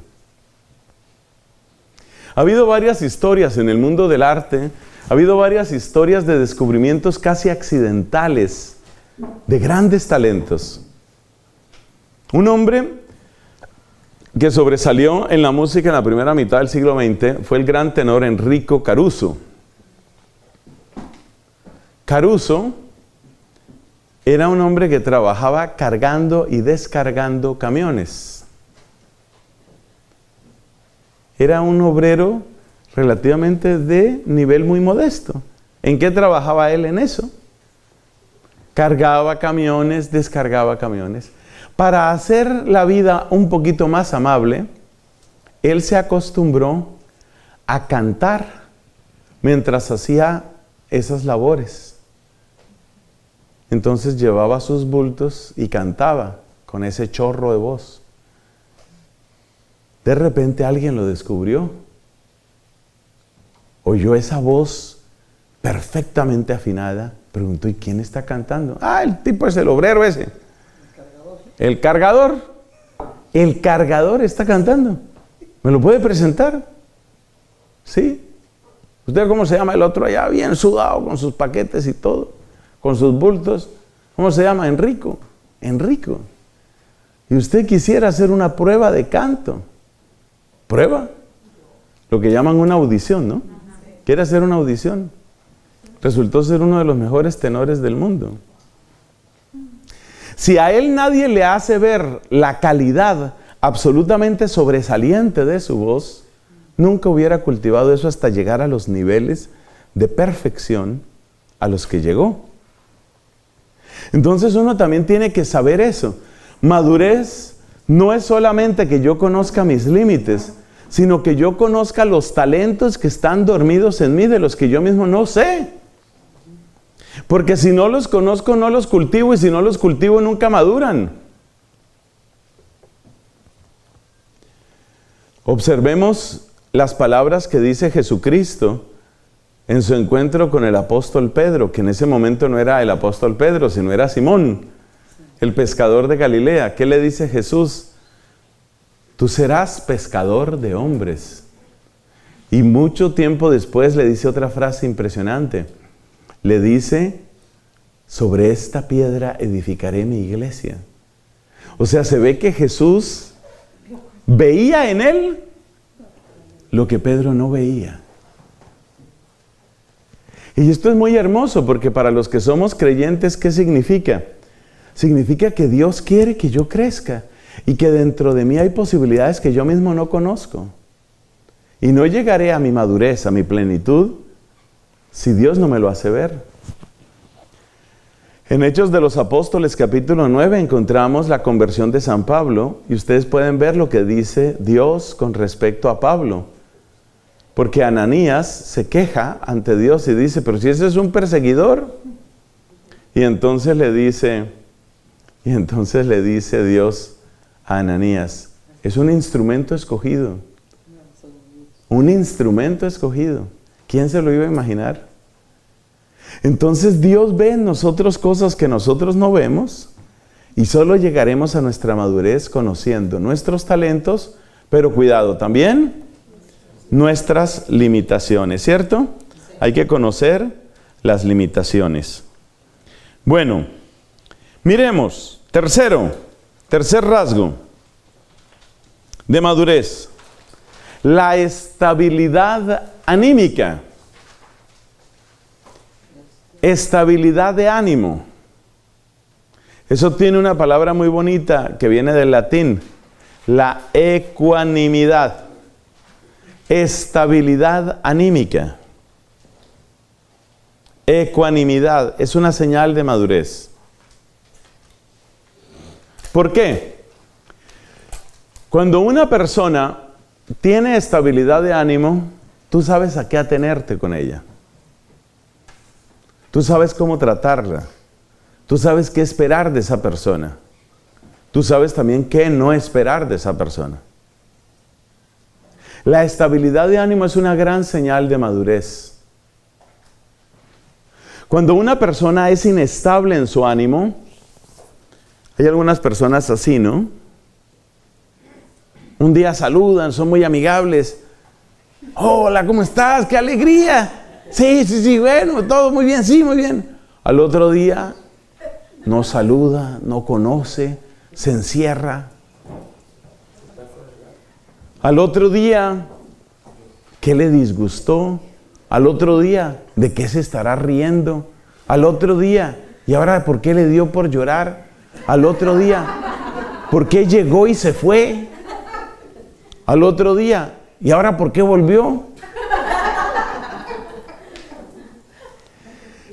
Ha habido varias historias en el mundo del arte, ha habido varias historias de descubrimientos casi accidentales de grandes talentos. Un hombre que sobresalió en la música en la primera mitad del siglo XX fue el gran tenor Enrico Caruso. Caruso era un hombre que trabajaba cargando y descargando camiones. Era un obrero relativamente de nivel muy modesto. ¿En qué trabajaba él en eso? Cargaba camiones, descargaba camiones. Para hacer la vida un poquito más amable, él se acostumbró a cantar mientras hacía esas labores. Entonces llevaba sus bultos y cantaba. con ese chorro de voz. De repente alguien lo descubrió. Oyó esa voz perfectamente afinada. Preguntó, ¿y quién está cantando? Ah, el tipo es el obrero ese. El cargador. El cargador está cantando. ¿Me lo puede presentar? Sí. ¿Usted cómo se llama el otro allá? Bien sudado, con sus paquetes y todo. Con sus bultos. ¿Cómo se llama? Enrico. Enrico. Y usted quisiera hacer una prueba de canto. ¿Prueba? Lo que llaman una audición, ¿no? ¿Quiere hacer una audición? Resultó ser uno de los mejores tenores del mundo. Si a él nadie le hace ver la calidad absolutamente sobresaliente de su voz, nunca hubiera cultivado eso hasta llegar a los niveles de perfección a los que llegó. Entonces uno también tiene que saber eso. Madurez no es solamente que yo conozca mis límites, sino que yo conozca los talentos que están dormidos en mí, de los que yo mismo no sé. Porque si no los conozco, no los cultivo, y si no los cultivo, nunca maduran. Observemos las palabras que dice Jesucristo en su encuentro con el apóstol Pedro, que en ese momento no era el apóstol Pedro, sino era Simón, el pescador de Galilea. ¿Qué le dice Jesús? Tú serás pescador de hombres. Y mucho tiempo después le dice otra frase impresionante. Le dice, sobre esta piedra edificaré mi iglesia. O sea, se ve que Jesús veía en él lo que Pedro no veía. Y esto es muy hermoso, porque para los que somos creyentes, ¿qué significa? Significa que Dios quiere que yo crezca y que dentro de mí hay posibilidades que yo mismo no conozco. Y no llegaré a mi madurez, a mi plenitud, si Dios no me lo hace ver. En Hechos de los Apóstoles, capítulo 9, encontramos la conversión de San Pablo, y ustedes pueden ver lo que dice Dios con respecto a Pablo. Porque Ananías se queja ante Dios y dice, pero si ese es un perseguidor. Y entonces le dice Dios a Ananías, es un instrumento escogido. Un instrumento escogido. ¿Quién se lo iba a imaginar? Entonces Dios ve en nosotros cosas que nosotros no vemos, y solo llegaremos a nuestra madurez conociendo nuestros talentos, pero cuidado también, nuestras limitaciones, ¿cierto? Hay que conocer las limitaciones. Bueno, miremos, tercer rasgo de madurez, la estabilidad anímica. Estabilidad de ánimo. Eso tiene una palabra muy bonita que viene del latín, la ecuanimidad. Estabilidad anímica. Ecuanimidad es una señal de madurez. ¿Por qué? Cuando una persona tiene estabilidad de ánimo, tú sabes a qué atenerte con ella. Tú sabes cómo tratarla. Tú sabes qué esperar de esa persona. Tú sabes también qué no esperar de esa persona. La estabilidad de ánimo es una gran señal de madurez. Cuando una persona es inestable en su ánimo, hay algunas personas así, ¿no? Un día saludan, son muy amigables. Hola, ¿cómo estás? ¡Qué alegría! Sí, bueno, todo muy bien, sí, muy bien. Al otro día, no saluda, no conoce, se encierra. Al otro día, ¿qué le disgustó? Al otro día, ¿de qué se estará riendo? Al otro día, ¿y ahora por qué le dio por llorar? Al otro día, ¿por qué llegó y se fue? Al otro día, ¿y ahora por qué volvió?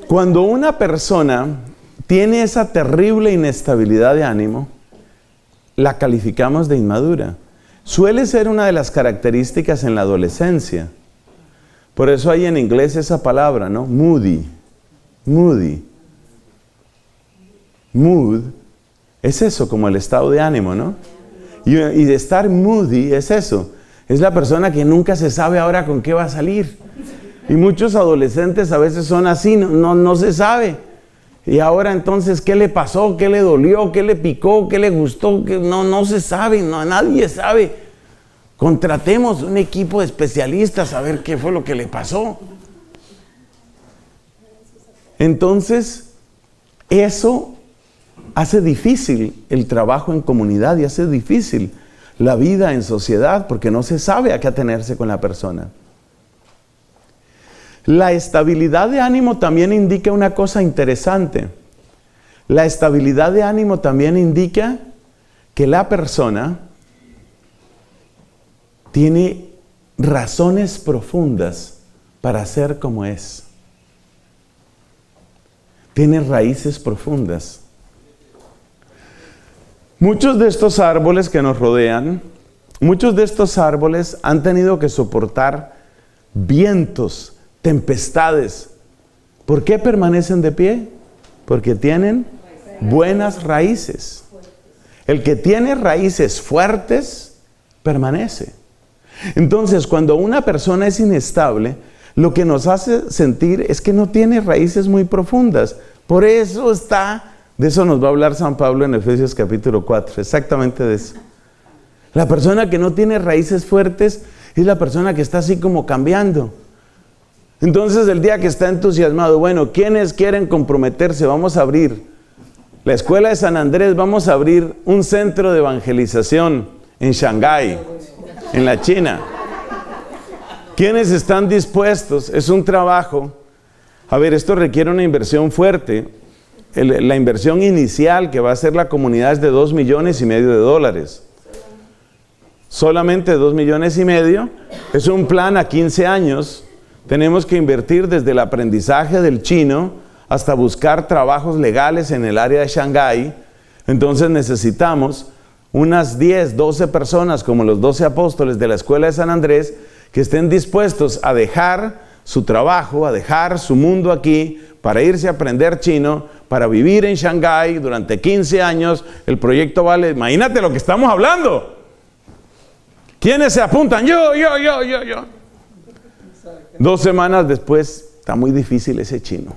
Cuando una persona tiene esa terrible inestabilidad de ánimo, la calificamos de inmadura. Suele ser una de las características en la adolescencia. Por eso hay en inglés esa palabra, ¿no? Moody. Mood Es eso, como el estado de ánimo, ¿no? Y de estar moody es eso. Es la persona que nunca se sabe ahora con qué va a salir. Y muchos adolescentes a veces son así, no se sabe. Y ahora entonces, ¿qué le pasó? ¿Qué le dolió? ¿Qué le picó? ¿Qué le gustó? No se sabe, nadie sabe. Contratemos un equipo de especialistas a ver qué fue lo que le pasó. Entonces, eso hace difícil el trabajo en comunidad y hace difícil la vida en sociedad porque no se sabe a qué atenerse con la persona. La estabilidad de ánimo también indica una cosa interesante. La estabilidad de ánimo también indica que la persona tiene razones profundas para ser como es. Tiene raíces profundas. Muchos de estos árboles que nos rodean, muchos de estos árboles han tenido que soportar vientos, tempestades. ¿Por qué permanecen de pie? Porque tienen buenas raíces. El que tiene raíces fuertes, permanece. Entonces, cuando una persona es inestable, lo que nos hace sentir es que no tiene raíces muy profundas. Por eso de eso nos va a hablar San Pablo en Efesios capítulo 4, exactamente de eso. La persona que no tiene raíces fuertes es la persona que está así como cambiando. Entonces, el día que está entusiasmado, bueno, ¿quiénes quieren comprometerse? Vamos a abrir la escuela de San Andrés, vamos a abrir un centro de evangelización en Shanghái, en la China. ¿Quiénes están dispuestos? Es un trabajo. A ver, esto requiere una inversión fuerte. La inversión inicial que va a hacer la comunidad es de $2,5 millones. Solamente $2,5 millones. Es un plan a 15 años. Tenemos que invertir desde el aprendizaje del chino hasta buscar trabajos legales en el área de Shanghái. Entonces necesitamos unas 10, 12 personas como los 12 apóstoles de la escuela de San Andrés que estén dispuestos a dejar su trabajo, a dejar su mundo aquí para irse a aprender chino, para vivir en Shanghái durante 15 años. El proyecto vale, imagínate lo que estamos hablando. ¿Quiénes se apuntan? Yo. 2 semanas después, está muy difícil ese chino.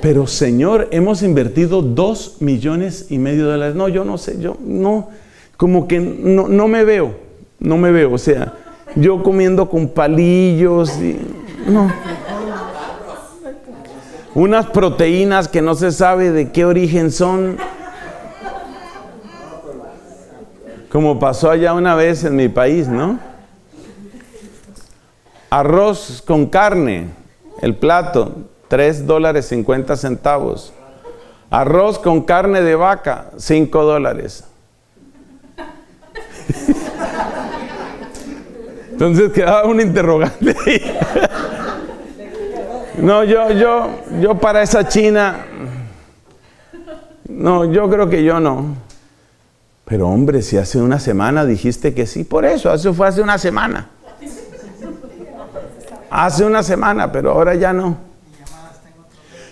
Pero Señor, hemos invertido $2,5 millones. No, yo no sé, como que no me veo. O sea, yo comiendo con palillos y no. Unas proteínas que no se sabe de qué origen son. Como pasó allá una vez en mi país, ¿no? Arroz con carne, el plato, $3.50. Arroz con carne de vaca, $5. Entonces quedaba un interrogante ahí. No, yo para esa China, no, yo creo que yo no. Pero hombre, si hace una semana dijiste que sí, por eso fue hace una semana. Hace una semana, pero ahora ya no.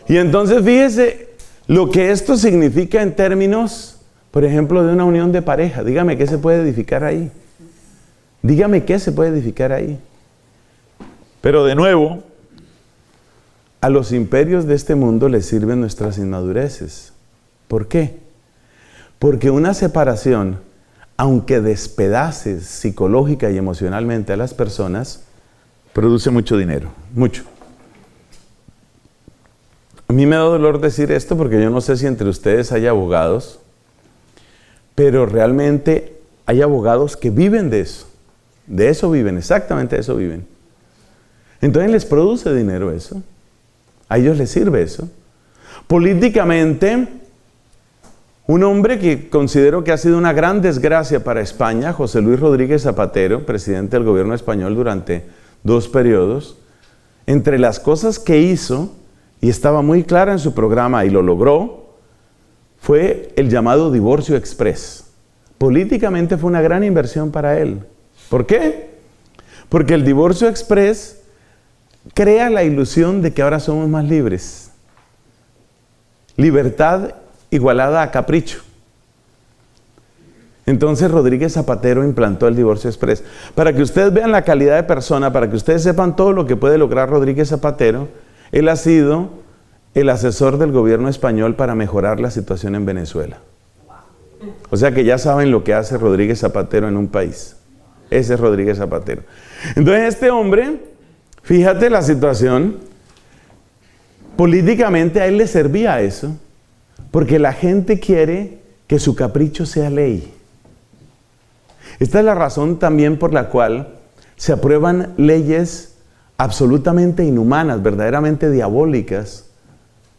Y entonces fíjese lo que esto significa en términos, por ejemplo, de una unión de pareja. Dígame qué se puede edificar ahí. Pero de nuevo, a los imperios de este mundo les sirven nuestras inmadureces. ¿Por qué? Porque una separación, aunque despedace psicológica y emocionalmente a las personas, produce mucho dinero, mucho. A mí me da dolor decir esto porque yo no sé si entre ustedes hay abogados, pero realmente hay abogados que viven de eso. De eso viven, exactamente de eso viven. Entonces les produce dinero eso. A ellos les sirve eso. Políticamente, un hombre que considero que ha sido una gran desgracia para España, José Luis Rodríguez Zapatero, presidente del gobierno español durante 2 periodos, entre las cosas que hizo, y estaba muy clara en su programa y lo logró, fue el llamado divorcio express. Políticamente fue una gran inversión para él. ¿Por qué? Porque el divorcio express crea la ilusión de que ahora somos más libres. Libertad igualada a capricho. Entonces Rodríguez Zapatero implantó el divorcio exprés. Para que ustedes vean la calidad de persona, para que ustedes sepan todo lo que puede lograr Rodríguez Zapatero, él ha sido el asesor del gobierno español para mejorar la situación en Venezuela. O sea que ya saben lo que hace Rodríguez Zapatero en un país. Ese es Rodríguez Zapatero. Entonces este hombre, fíjate la situación, políticamente a él le servía eso, porque la gente quiere que su capricho sea ley. Esta es la razón también por la cual se aprueban leyes absolutamente inhumanas, verdaderamente diabólicas,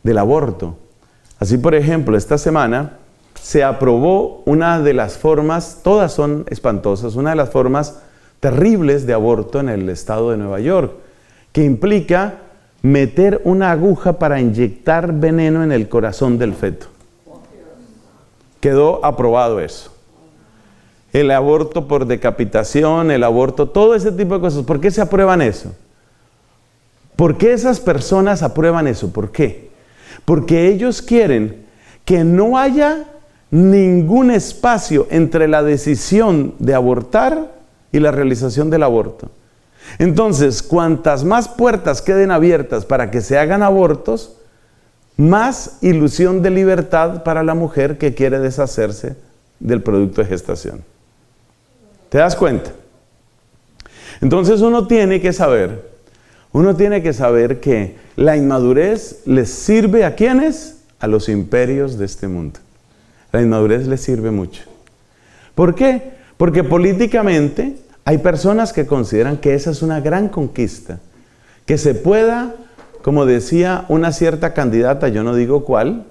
del aborto. Así, por ejemplo, esta semana se aprobó una de las formas, todas son espantosas, una de las formas terribles de aborto en el estado de Nueva York, que implica meter una aguja para inyectar veneno en el corazón del feto. Quedó aprobado eso. El aborto por decapitación, el aborto, todo ese tipo de cosas. ¿Por qué se aprueban eso? ¿Por qué esas personas aprueban eso? ¿Por qué? Porque ellos quieren que no haya ningún espacio entre la decisión de abortar y la realización del aborto. Entonces, cuantas más puertas queden abiertas para que se hagan abortos, más ilusión de libertad para la mujer que quiere deshacerse del producto de gestación. ¿Te das cuenta? Entonces uno tiene que saber que la inmadurez les sirve ¿a quiénes? A los imperios de este mundo. La inmadurez les sirve mucho. ¿Por qué? Porque políticamente hay personas que consideran que esa es una gran conquista. Que se pueda, como decía una cierta candidata, yo no digo cuál,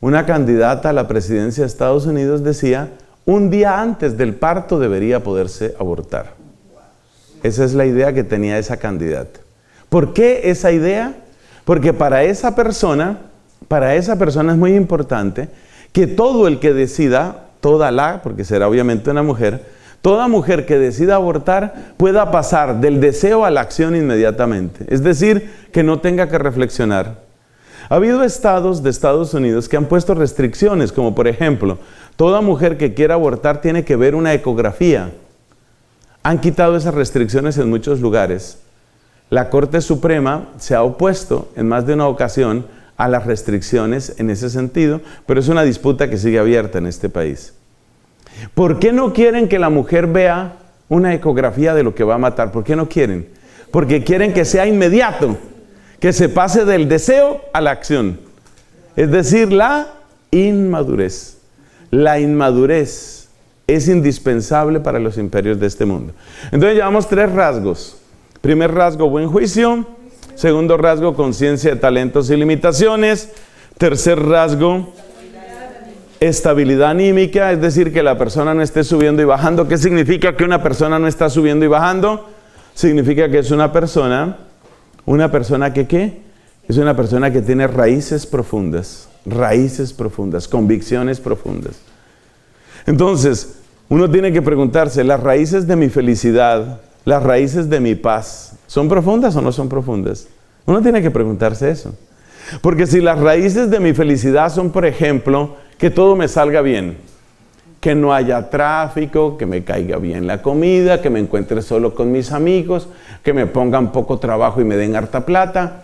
una candidata a la presidencia de Estados Unidos decía, un día antes del parto debería poderse abortar. Esa es la idea que tenía esa candidata. ¿Por qué esa idea? Porque para esa persona es muy importante que todo el que decida, porque será obviamente una mujer, toda mujer que decida abortar pueda pasar del deseo a la acción inmediatamente. Es decir, que no tenga que reflexionar. Ha habido estados de Estados Unidos que han puesto restricciones, como por ejemplo, toda mujer que quiera abortar tiene que ver una ecografía. Han quitado esas restricciones en muchos lugares. La Corte Suprema se ha opuesto en más de una ocasión a las restricciones en ese sentido, pero es una disputa que sigue abierta en este país. ¿Por qué no quieren que la mujer vea una ecografía de lo que va a matar? ¿Por qué no quieren? Porque quieren que sea inmediato, que se pase del deseo a la acción. Es decir, la inmadurez. La inmadurez es indispensable para los imperios de este mundo. Entonces llevamos 3 rasgos. Primer rasgo, buen juicio. Segundo rasgo, conciencia de talentos y limitaciones. Tercer rasgo, estabilidad anímica, es decir, que la persona no esté subiendo y bajando. ¿Qué significa que una persona no está subiendo y bajando? Significa que es una persona que ¿qué? Es una persona que tiene raíces profundas, convicciones profundas. Entonces, uno tiene que preguntarse, ¿las raíces de mi felicidad, las raíces de mi paz, son profundas o no son profundas? Uno tiene que preguntarse eso. Porque si las raíces de mi felicidad son, por ejemplo, que todo me salga bien, que no haya tráfico, que me caiga bien la comida, que me encuentre solo con mis amigos, que me pongan poco trabajo y me den harta plata.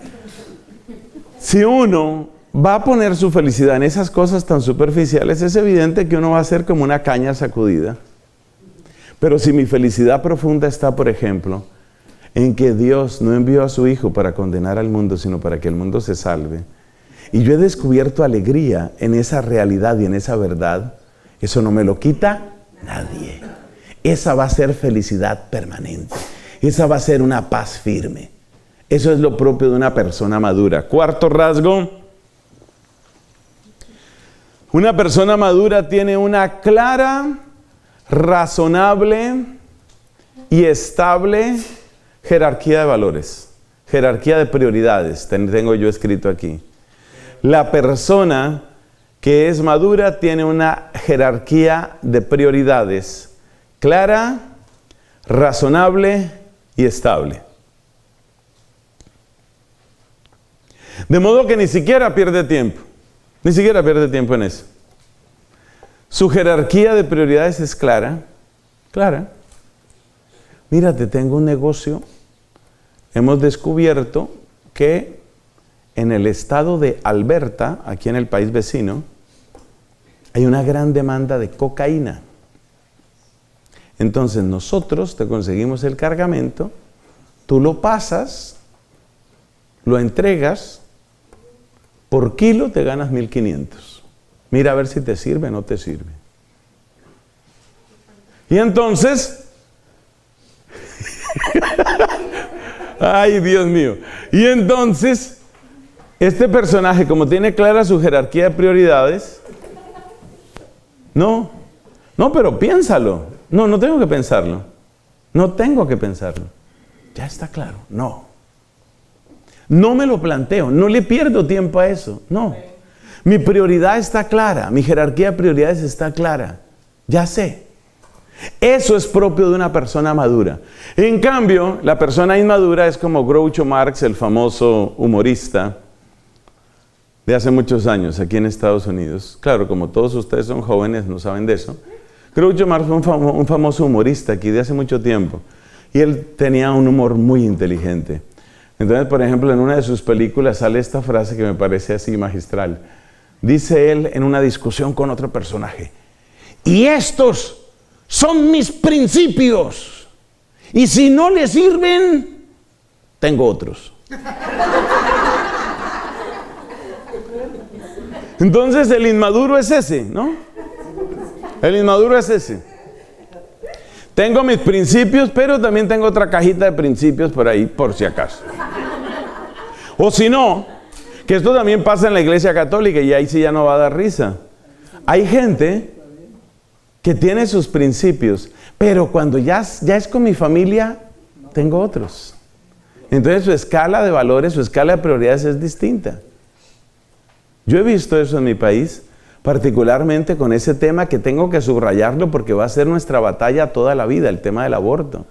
Si uno va a poner su felicidad en esas cosas tan superficiales, es evidente que uno va a ser como una caña sacudida. Pero si mi felicidad profunda está, por ejemplo, en que Dios no envió a su Hijo para condenar al mundo, sino para que el mundo se salve, y yo he descubierto alegría en esa realidad y en esa verdad, eso no me lo quita nadie. Esa va a ser felicidad permanente. Esa va a ser una paz firme. Eso es lo propio de una persona madura. Cuarto rasgo. Una persona madura tiene una clara, razonable y estable jerarquía de valores. Jerarquía de prioridades, tengo yo escrito aquí. La persona que es madura tiene una jerarquía de prioridades clara, razonable y estable. De modo que ni siquiera pierde tiempo. Ni siquiera pierde tiempo en eso. Su jerarquía de prioridades es clara. Clara. Mira, te tengo un negocio. Hemos descubierto que en el estado de Alberta, aquí en el país vecino, hay una gran demanda de cocaína. Entonces nosotros te conseguimos el cargamento, tú lo pasas, lo entregas, por kilo te ganas 1,500. Mira a ver si te sirve o no te sirve. Y entonces, ay Dios mío, y entonces, este personaje, como tiene clara su jerarquía de prioridades, no, pero piénsalo. No tengo que pensarlo. No tengo que pensarlo. Ya está claro. No me lo planteo. No le pierdo tiempo a eso. No. Mi prioridad está clara. Mi jerarquía de prioridades está clara. Ya sé. Eso es propio de una persona madura. En cambio, la persona inmadura es como Groucho Marx, el famoso humorista de hace muchos años aquí en Estados Unidos. Claro, como todos ustedes son jóvenes, no saben de eso. Groucho Marx fue un famoso humorista aquí de hace mucho tiempo. Y él tenía un humor muy inteligente. Entonces, por ejemplo, en una de sus películas sale esta frase que me parece así magistral. Dice él en una discusión con otro personaje: y estos son mis principios. Y si no les sirven, tengo otros. Entonces el inmaduro es ese, ¿no? El inmaduro es ese. Tengo mis principios, pero también tengo otra cajita de principios por ahí, por si acaso. O si no, que esto también pasa en la Iglesia Católica y ahí sí ya no va a dar risa. Hay gente que tiene sus principios, pero cuando ya es con mi familia, tengo otros. Entonces su escala de valores, su escala de prioridades es distinta. Yo he visto eso en mi país, particularmente con ese tema que tengo que subrayarlo porque va a ser nuestra batalla toda la vida, el tema del aborto.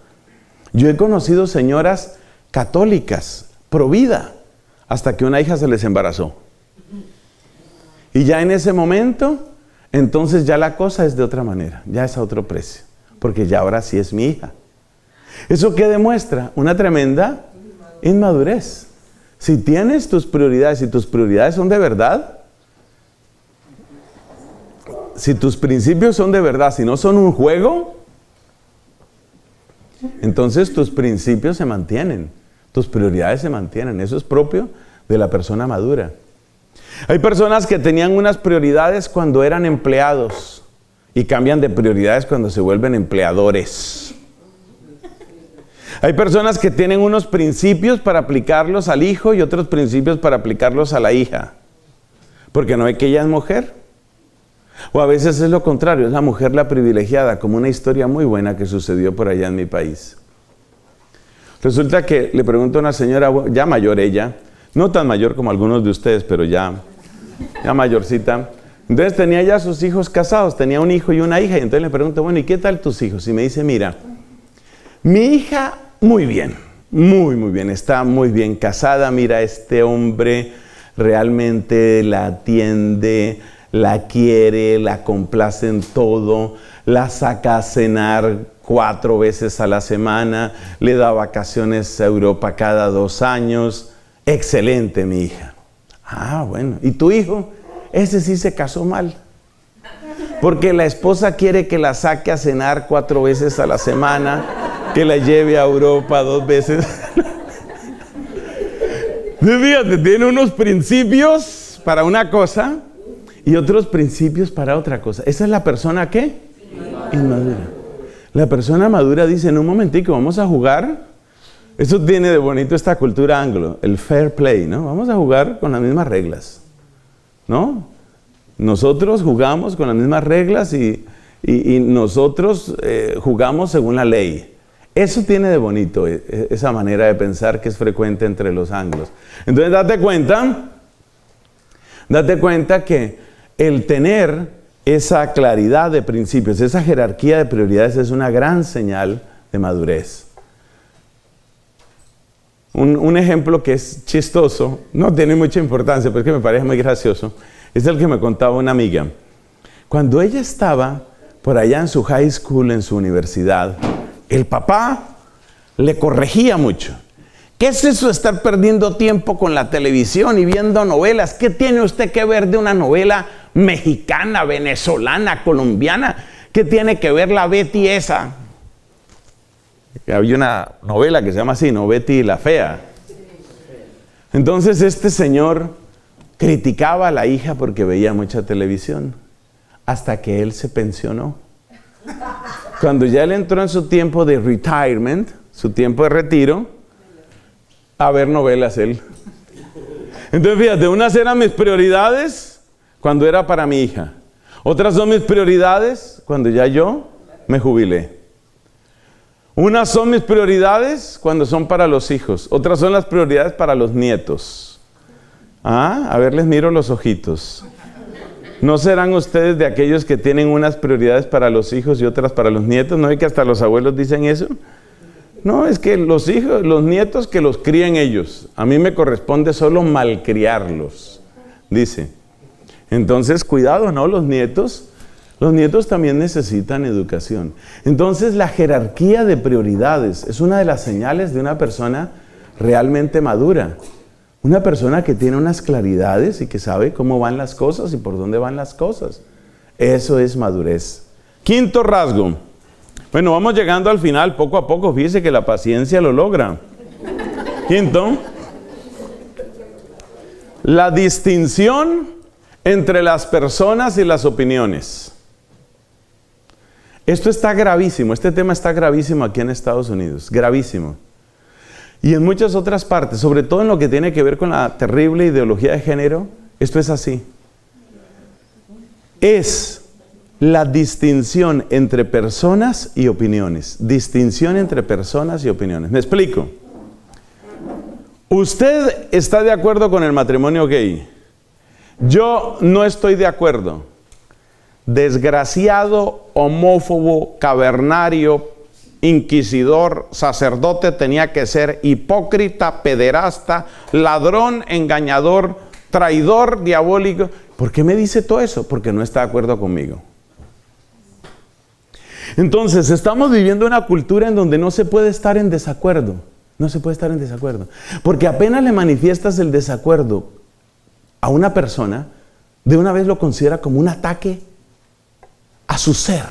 Yo he conocido señoras católicas, pro vida, hasta que una hija se les embarazó. Y ya en ese momento, entonces ya la cosa es de otra manera, ya es a otro precio, porque ya ahora sí es mi hija. ¿Eso qué demuestra? Una tremenda inmadurez. Si tienes tus prioridades, si tus prioridades son de verdad, si tus principios son de verdad, si no son un juego, entonces tus principios se mantienen, tus prioridades se mantienen. Eso es propio de la persona madura. Hay personas que tenían unas prioridades cuando eran empleados y cambian de prioridades cuando se vuelven empleadores. Hay personas que tienen unos principios para aplicarlos al hijo y otros principios para aplicarlos a la hija, porque no ve que ella es mujer. O a veces es lo contrario, es la mujer la privilegiada, como una historia muy buena que sucedió por allá en mi país. Resulta que le pregunto a una señora, ya mayor ella, no tan mayor como algunos de ustedes, pero ya mayorcita. Entonces tenía ya sus hijos casados, tenía un hijo y una hija, y entonces le pregunto, bueno, ¿y qué tal tus hijos? Y me dice, mira, mi hija muy bien, muy bien, está muy bien casada, mira, este hombre realmente la atiende, la quiere, la complace en todo, la saca a cenar 4 veces a la semana, le da vacaciones a Europa cada 2 años. Excelente, mi hija. Ah, bueno. ¿Y tu hijo? Ese sí se casó mal. Porque la esposa quiere que la saque a cenar 4 veces a la semana, que la lleve a Europa 2 veces. Fíjate, tiene unos principios para una cosa y otros principios para otra cosa. ¿Esa es la persona qué? Inmadura. La persona madura dice, en un momentico, vamos a jugar. Eso tiene de bonito esta cultura anglo, el fair play, ¿no? Vamos a jugar con las mismas reglas, ¿no? Nosotros jugamos con las mismas reglas y nosotros jugamos según la ley. Eso tiene de bonito, esa manera de pensar que es frecuente entre los anglos. Entonces, date cuenta que el tener esa claridad de principios, esa jerarquía de prioridades es una gran señal de madurez. Un ejemplo que es chistoso, no tiene mucha importancia, pero es que me parece muy gracioso, Es el que me contaba una amiga. Cuando ella estaba por allá en su high school, en su universidad, el papá le corregía mucho. ¿Qué es eso de estar perdiendo tiempo con la televisión y viendo novelas? ¿Qué tiene usted que ver de una novela mexicana, venezolana, colombiana? ¿Qué tiene que ver la Betty esa? Había una novela que se llama así, ¿no? Betty la Fea. Entonces este señor criticaba a la hija porque veía mucha televisión, hasta que él se pensionó. Cuando ya él entró en su tiempo de retirement, su tiempo de retiro, a ver novelas él. Entonces fíjate, unas eran mis prioridades cuando era para mi hija. Otras son mis prioridades cuando ya yo me jubilé. Unas son mis prioridades cuando son para los hijos. Otras son las prioridades para los nietos. A ver, les miro los ojitos. ¿No serán ustedes de aquellos que tienen unas prioridades para los hijos y otras para los nietos? ¿No es que hasta los abuelos dicen eso? No, es que los hijos, los nietos que los críen ellos. A mí me corresponde solo malcriarlos, dice. Entonces, cuidado, ¿no? Los nietos también necesitan educación. Entonces, la jerarquía de prioridades es una de las señales de una persona realmente madura. Una persona que tiene unas claridades y que sabe cómo van las cosas y por dónde van las cosas. Eso es madurez. Quinto rasgo. Bueno, vamos llegando al final, poco a poco. Fíjese que la paciencia lo logra. Quinto, la distinción entre las personas y las opiniones. Esto está gravísimo, este tema está gravísimo aquí en Estados Unidos, gravísimo. Y en muchas otras partes, sobre todo en lo que tiene que ver con la terrible ideología de género, esto es así. Es la distinción entre personas y opiniones. Distinción entre personas y opiniones. Me explico. ¿Usted está de acuerdo con el matrimonio gay? Yo no estoy de acuerdo. Desgraciado, homófobo, cavernario, inquisidor, sacerdote tenía que ser hipócrita, pederasta, ladrón, engañador, traidor, diabólico. ¿Por qué me dice todo eso? Porque no está de acuerdo conmigo. Entonces, estamos viviendo una cultura en donde no se puede estar en desacuerdo. No se puede estar en desacuerdo. Porque apenas le manifiestas el desacuerdo a una persona, de una vez lo considera como un ataque a su ser.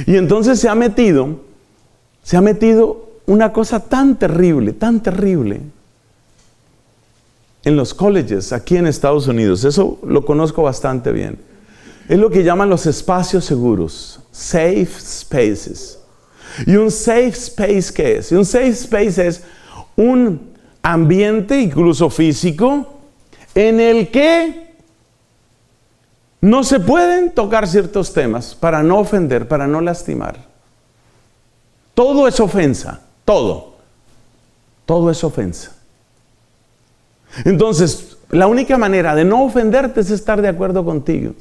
Y entonces se ha metido una cosa tan terrible en los colleges aquí en Estados Unidos. Eso lo conozco bastante bien. Es lo que llaman los espacios seguros, safe spaces. ¿Y un safe space qué es? Un safe space es un ambiente, incluso físico, en el que no se pueden tocar ciertos temas para no ofender, para no lastimar. Todo es ofensa, todo es ofensa. Entonces, la única manera de no ofenderte es estar de acuerdo contigo.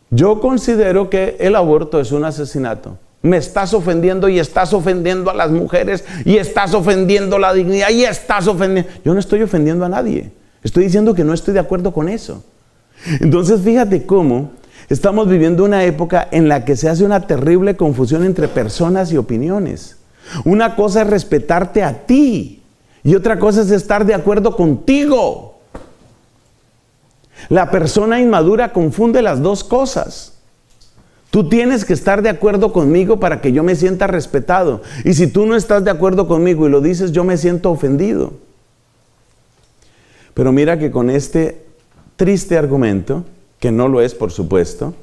Yo considero que el aborto es un asesinato. Me estás ofendiendo y estás ofendiendo a las mujeres y estás ofendiendo la dignidad y estás ofendiendo. Yo no estoy ofendiendo a nadie. Estoy diciendo que no estoy de acuerdo con eso. Entonces, fíjate cómo estamos viviendo una época en la que se hace una terrible confusión entre personas y opiniones. Una cosa es respetarte a ti y otra cosa es estar de acuerdo contigo. La persona inmadura confunde las dos cosas. Tú tienes que estar de acuerdo conmigo para que yo me sienta respetado. Y si tú no estás de acuerdo conmigo y lo dices, yo me siento ofendido. Pero mira que con este triste argumento, que no lo es por supuesto,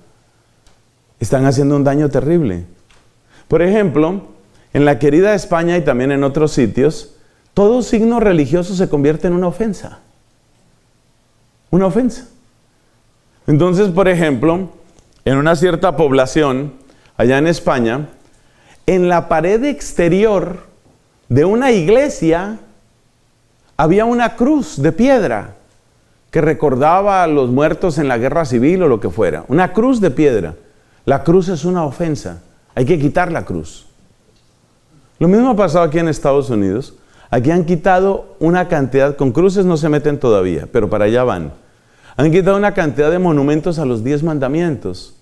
están haciendo un daño terrible. Por ejemplo, en la querida España y también en otros sitios, todo signo religioso se convierte en una ofensa. Una ofensa. Entonces, por ejemplo, en una cierta población, allá en España, en la pared exterior de una iglesia había una cruz de piedra que recordaba a los muertos en la guerra civil o lo que fuera. Una cruz de piedra. La cruz es una ofensa. Hay que quitar la cruz. Lo mismo ha pasado aquí en Estados Unidos. Aquí han quitado una cantidad, con cruces no se meten todavía, pero para allá van. Han quitado una cantidad de monumentos a los 10 mandamientos.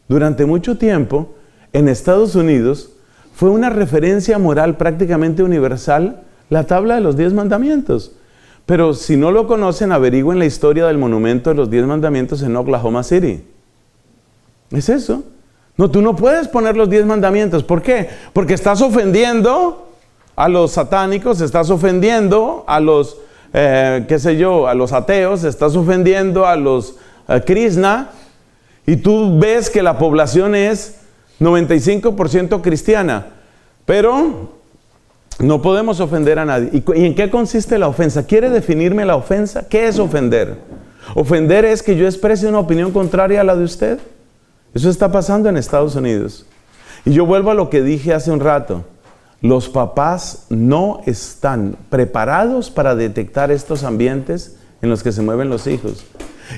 Durante mucho tiempo, en Estados Unidos, fue una referencia moral prácticamente universal la tabla de los 10 mandamientos. Pero si no lo conocen, averigüen la historia del monumento de los 10 mandamientos en Oklahoma City. Es eso. No, tú no puedes poner los 10 mandamientos. ¿Por qué? Porque estás ofendiendo a los satánicos, estás ofendiendo a los, a los ateos, estás ofendiendo a los Krishna, y tú ves que la población es 95% cristiana, pero no podemos ofender a nadie. ¿Y en qué consiste la ofensa? ¿Quiere definirme la ofensa? ¿Qué es ofender? Ofender es que yo exprese una opinión contraria a la de usted. Eso está pasando en Estados Unidos. Y yo vuelvo a lo que dije hace un rato. Los papás no están preparados para detectar estos ambientes en los que se mueven los hijos.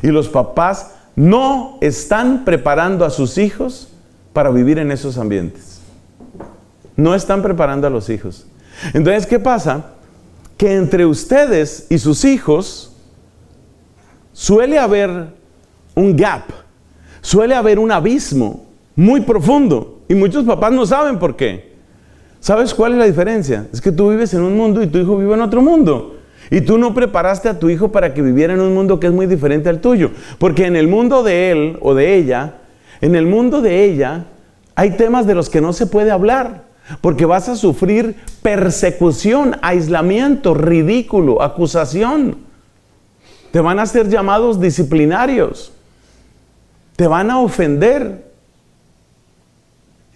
Y los papás no están preparando a sus hijos para vivir en esos ambientes. No están preparando a los hijos. Entonces, ¿qué pasa? Que entre ustedes y sus hijos suele haber un gap, suele haber un abismo muy profundo. Y muchos papás no saben por qué. ¿Sabes cuál es la diferencia? Es que tú vives en un mundo y tu hijo vive en otro mundo. Y tú no preparaste a tu hijo para que viviera en un mundo que es muy diferente al tuyo. Porque en el mundo de él o de ella, en el mundo de ella, hay temas de los que no se puede hablar. Porque vas a sufrir persecución, aislamiento, ridículo, acusación. Te van a hacer llamados disciplinarios. Te van a ofender.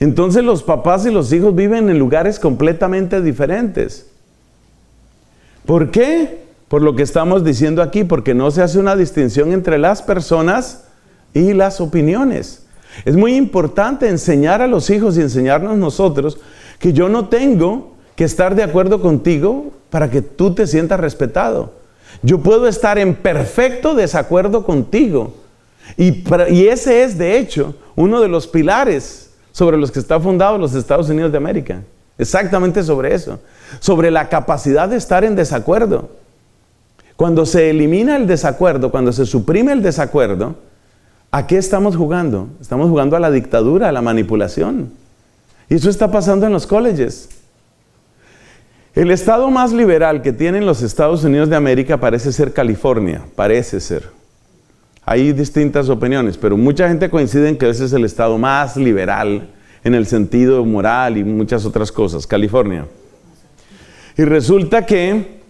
Entonces los papás y los hijos viven en lugares completamente diferentes. ¿Por qué? Por lo que estamos diciendo aquí, porque no se hace una distinción entre las personas y las opiniones. Es muy importante enseñar a los hijos y enseñarnos nosotros que yo no tengo que estar de acuerdo contigo para que tú te sientas respetado. Yo puedo estar en perfecto desacuerdo contigo. Y ese es, de hecho, uno de los pilares sobre los que está fundado los Estados Unidos de América. Exactamente sobre eso. Sobre la capacidad de estar en desacuerdo. Cuando se elimina el desacuerdo, cuando se suprime el desacuerdo, ¿a qué estamos jugando? Estamos jugando a la dictadura, a la manipulación. Y eso está pasando en los colleges. El estado más liberal que tienen los Estados Unidos de América parece ser California. Parece ser. Hay distintas opiniones, pero mucha gente coincide en que ese es el estado más liberal en el sentido moral y muchas otras cosas, California. Y resulta que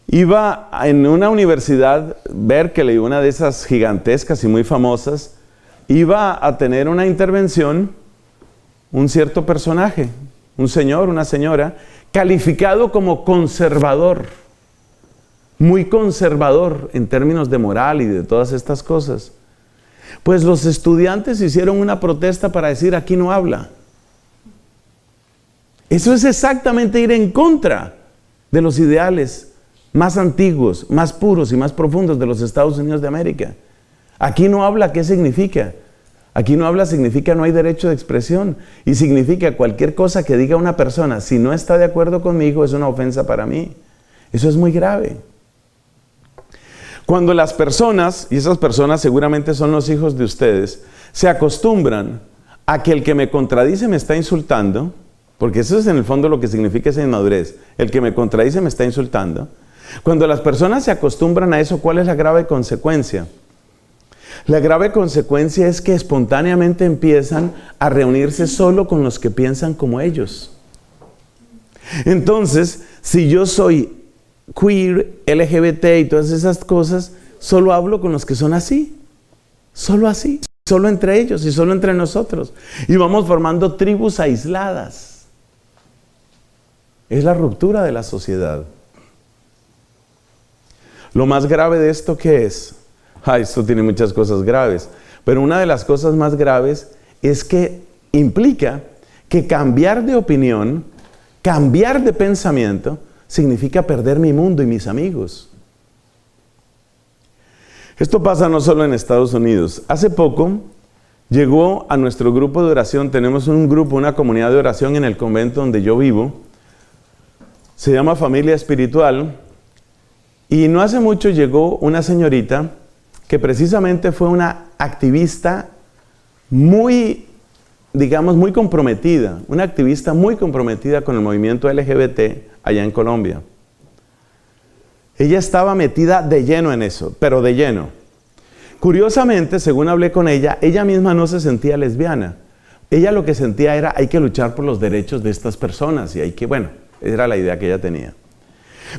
iba en una universidad, Berkeley, una de esas gigantescas y muy famosas, iba a tener una intervención un cierto personaje, un señor, una señora, calificado como conservador. Muy conservador en términos de moral y de todas estas cosas. Pues los estudiantes hicieron una protesta para decir: aquí no habla. Eso es exactamente ir en contra de los ideales más antiguos, más puros y más profundos de los Estados Unidos de América. Aquí no habla, ¿qué significa? Aquí no habla significa no hay derecho de expresión. Y significa cualquier cosa que diga una persona, si no está de acuerdo conmigo, es una ofensa para mí. Eso es muy grave. Cuando las personas, y esas personas seguramente son los hijos de ustedes, se acostumbran a que el que me contradice me está insultando, porque eso es en el fondo lo que significa esa inmadurez, el que me contradice me está insultando. Cuando las personas se acostumbran a eso, ¿cuál es la grave consecuencia? La grave consecuencia es que espontáneamente empiezan a reunirse solo con los que piensan como ellos. Entonces, si yo soy queer, LGBT y todas esas cosas, solo hablo con los que son así, solo entre ellos y solo entre nosotros, y vamos formando tribus aisladas. Es la ruptura de la sociedad. Lo más grave de esto, ¿qué es? Esto tiene muchas cosas graves, pero una de las cosas más graves es que implica que cambiar de opinión, cambiar de pensamiento, significa perder mi mundo y mis amigos. Esto pasa no solo en Estados Unidos. Hace poco llegó a nuestro grupo de oración, tenemos un grupo, una comunidad de oración en el convento donde yo vivo, Se llama Familia Espiritual. Y no hace mucho llegó una señorita que precisamente fue una activista muy, digamos, muy comprometida. Una activista muy comprometida con el movimiento LGBT allá en Colombia. Ella estaba metida de lleno en eso, pero de lleno. Curiosamente, según hablé con ella misma no se sentía lesbiana. Ella lo que sentía era, hay que luchar por los derechos de estas personas. Y hay que, bueno, era la idea que ella tenía.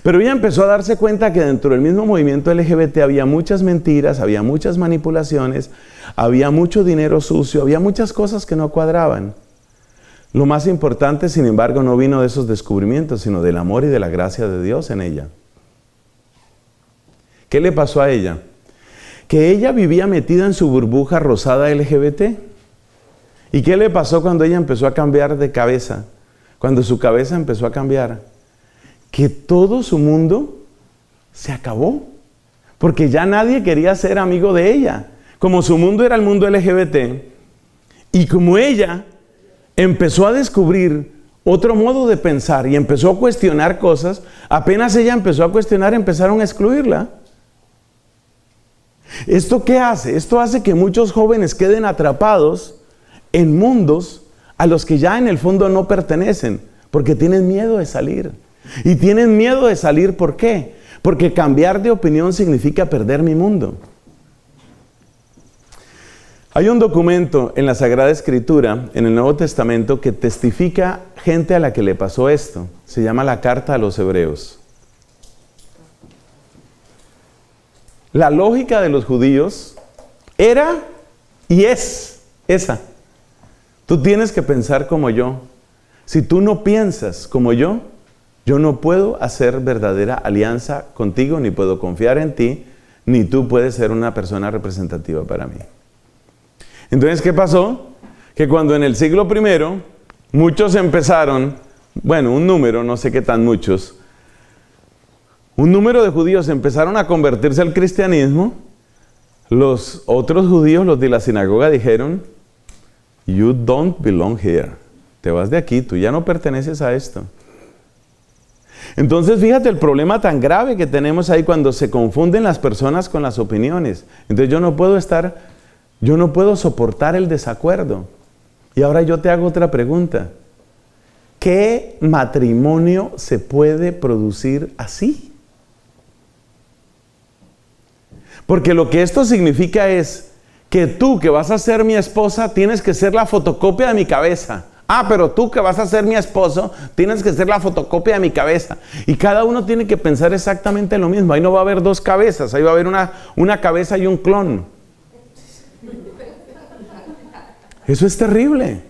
Pero ella empezó a darse cuenta que dentro del mismo movimiento LGBT había muchas mentiras, había muchas manipulaciones, había mucho dinero sucio, había muchas cosas que no cuadraban. Lo más importante, sin embargo, no vino de esos descubrimientos, sino del amor y de la gracia de Dios en ella. ¿Qué le pasó a ella? Que ella vivía metida en su burbuja rosada LGBT. ¿Y qué le pasó cuando ella empezó a cambiar de cabeza? Cuando su cabeza empezó a cambiar, que todo su mundo se acabó. Porque ya nadie quería ser amigo de ella. Como su mundo era el mundo LGBT, y como ella empezó a descubrir otro modo de pensar y empezó a cuestionar cosas, apenas ella empezó a cuestionar, empezaron a excluirla. ¿Esto qué hace? Esto hace que muchos jóvenes queden atrapados en mundos a los que ya en el fondo no pertenecen, porque tienen miedo de salir. Y tienen miedo de salir, ¿por qué? Porque cambiar de opinión significa perder mi mundo. Hay un documento en la Sagrada Escritura, en el Nuevo Testamento, que testifica gente a la que le pasó esto. Se llama la Carta a los Hebreos. La lógica de los judíos era y es esa. Tú tienes que pensar como yo. Si tú no piensas como yo no puedo hacer verdadera alianza contigo, ni puedo confiar en ti, ni tú puedes ser una persona representativa para mí. Entonces, ¿qué pasó? Que cuando en el siglo I, muchos empezaron, bueno, un número, no sé qué tan muchos, un número de judíos empezaron a convertirse al cristianismo. Los otros judíos, los de la sinagoga, dijeron, you don't belong here. Te vas de aquí, tú ya no perteneces a esto. Entonces, fíjate el problema tan grave que tenemos ahí cuando se confunden las personas con las opiniones. Entonces, yo no puedo soportar el desacuerdo. Y ahora yo te hago otra pregunta. ¿Qué matrimonio se puede producir así? Porque lo que esto significa es que tú, que vas a ser mi esposa, tienes que ser la fotocopia de mi cabeza. Ah, pero tú, que vas a ser mi esposo, tienes que ser la fotocopia de mi cabeza. Y cada uno tiene que pensar exactamente lo mismo. Ahí no va a haber dos cabezas, ahí va a haber una cabeza y un clon. Eso es terrible.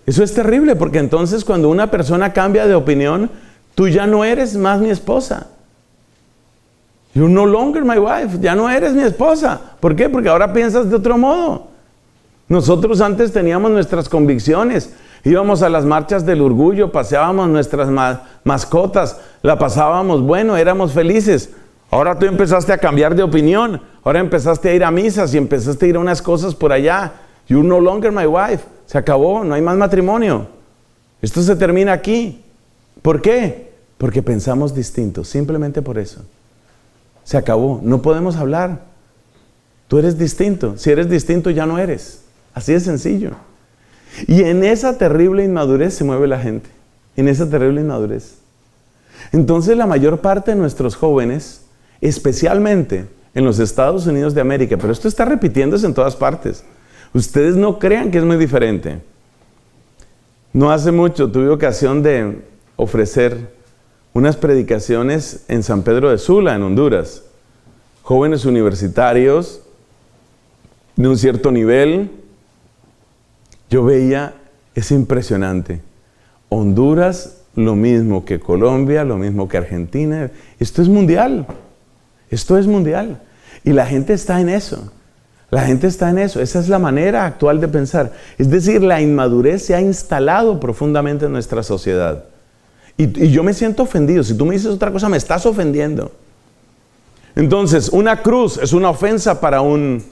Eso es terrible, porque entonces cuando una persona cambia de opinión, tú ya no eres más mi esposa. You're no longer my wife. Ya no eres mi esposa. ¿Por qué? Porque ahora piensas de otro modo. Nosotros antes teníamos nuestras convicciones. Íbamos a las marchas del orgullo, paseábamos nuestras mascotas, la pasábamos bueno, éramos felices. Ahora tú empezaste a cambiar de opinión. Ahora empezaste a ir a misas y empezaste a ir a unas cosas por allá. You're no longer my wife. Se acabó, no hay más matrimonio. Esto se termina aquí. ¿Por qué? Porque pensamos distinto, simplemente por eso. Se acabó, no podemos hablar. Tú eres distinto. Si eres distinto, ya no eres. Así de sencillo. Y en esa terrible inmadurez se mueve la gente. En esa terrible inmadurez. Entonces la mayor parte de nuestros jóvenes, especialmente en los Estados Unidos de América, pero esto está repitiéndose en todas partes. Ustedes no crean que es muy diferente. No hace mucho tuve ocasión de ofrecer unas predicaciones en San Pedro de Sula, en Honduras. Jóvenes universitarios de un cierto nivel. Yo veía, es impresionante. Honduras, lo mismo que Colombia, lo mismo que Argentina. Esto es mundial. Esto es mundial. Y la gente está en eso. La gente está en eso. Esa es la manera actual de pensar. Es decir, la inmadurez se ha instalado profundamente en nuestra sociedad. Y yo me siento ofendido. Si tú me dices otra cosa, me estás ofendiendo. Entonces, una cruz es una ofensa para un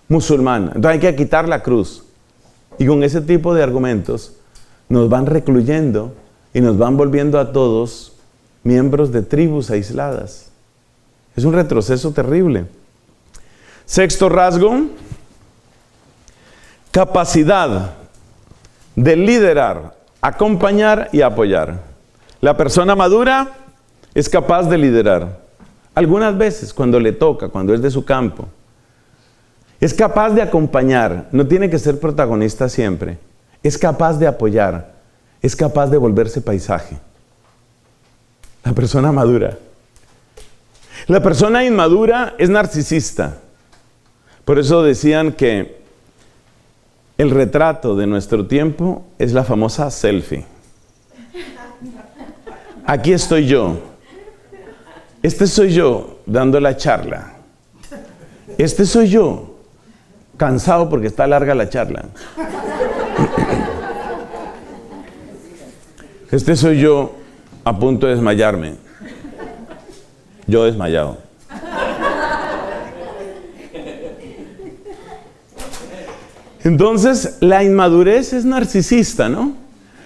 musulmán. Entonces hay que quitar la cruz. Y con ese tipo de argumentos nos van recluyendo y nos van volviendo a todos miembros de tribus aisladas. Es un retroceso terrible. Sexto rasgo, capacidad de liderar, acompañar y apoyar. La persona madura es capaz de liderar. Algunas veces, cuando le toca, cuando es de su campo. Es capaz de acompañar, no tiene que ser protagonista siempre. Es capaz de apoyar, es capaz de volverse paisaje. La persona madura. La persona inmadura es narcisista. Por eso decían que el retrato de nuestro tiempo es la famosa selfie. Aquí estoy yo. Este soy yo dando la charla. Este soy yo cansado porque está larga la charla. Este soy yo a punto de desmayarme. Yo desmayado. Entonces, la inmadurez es narcisista, ¿no?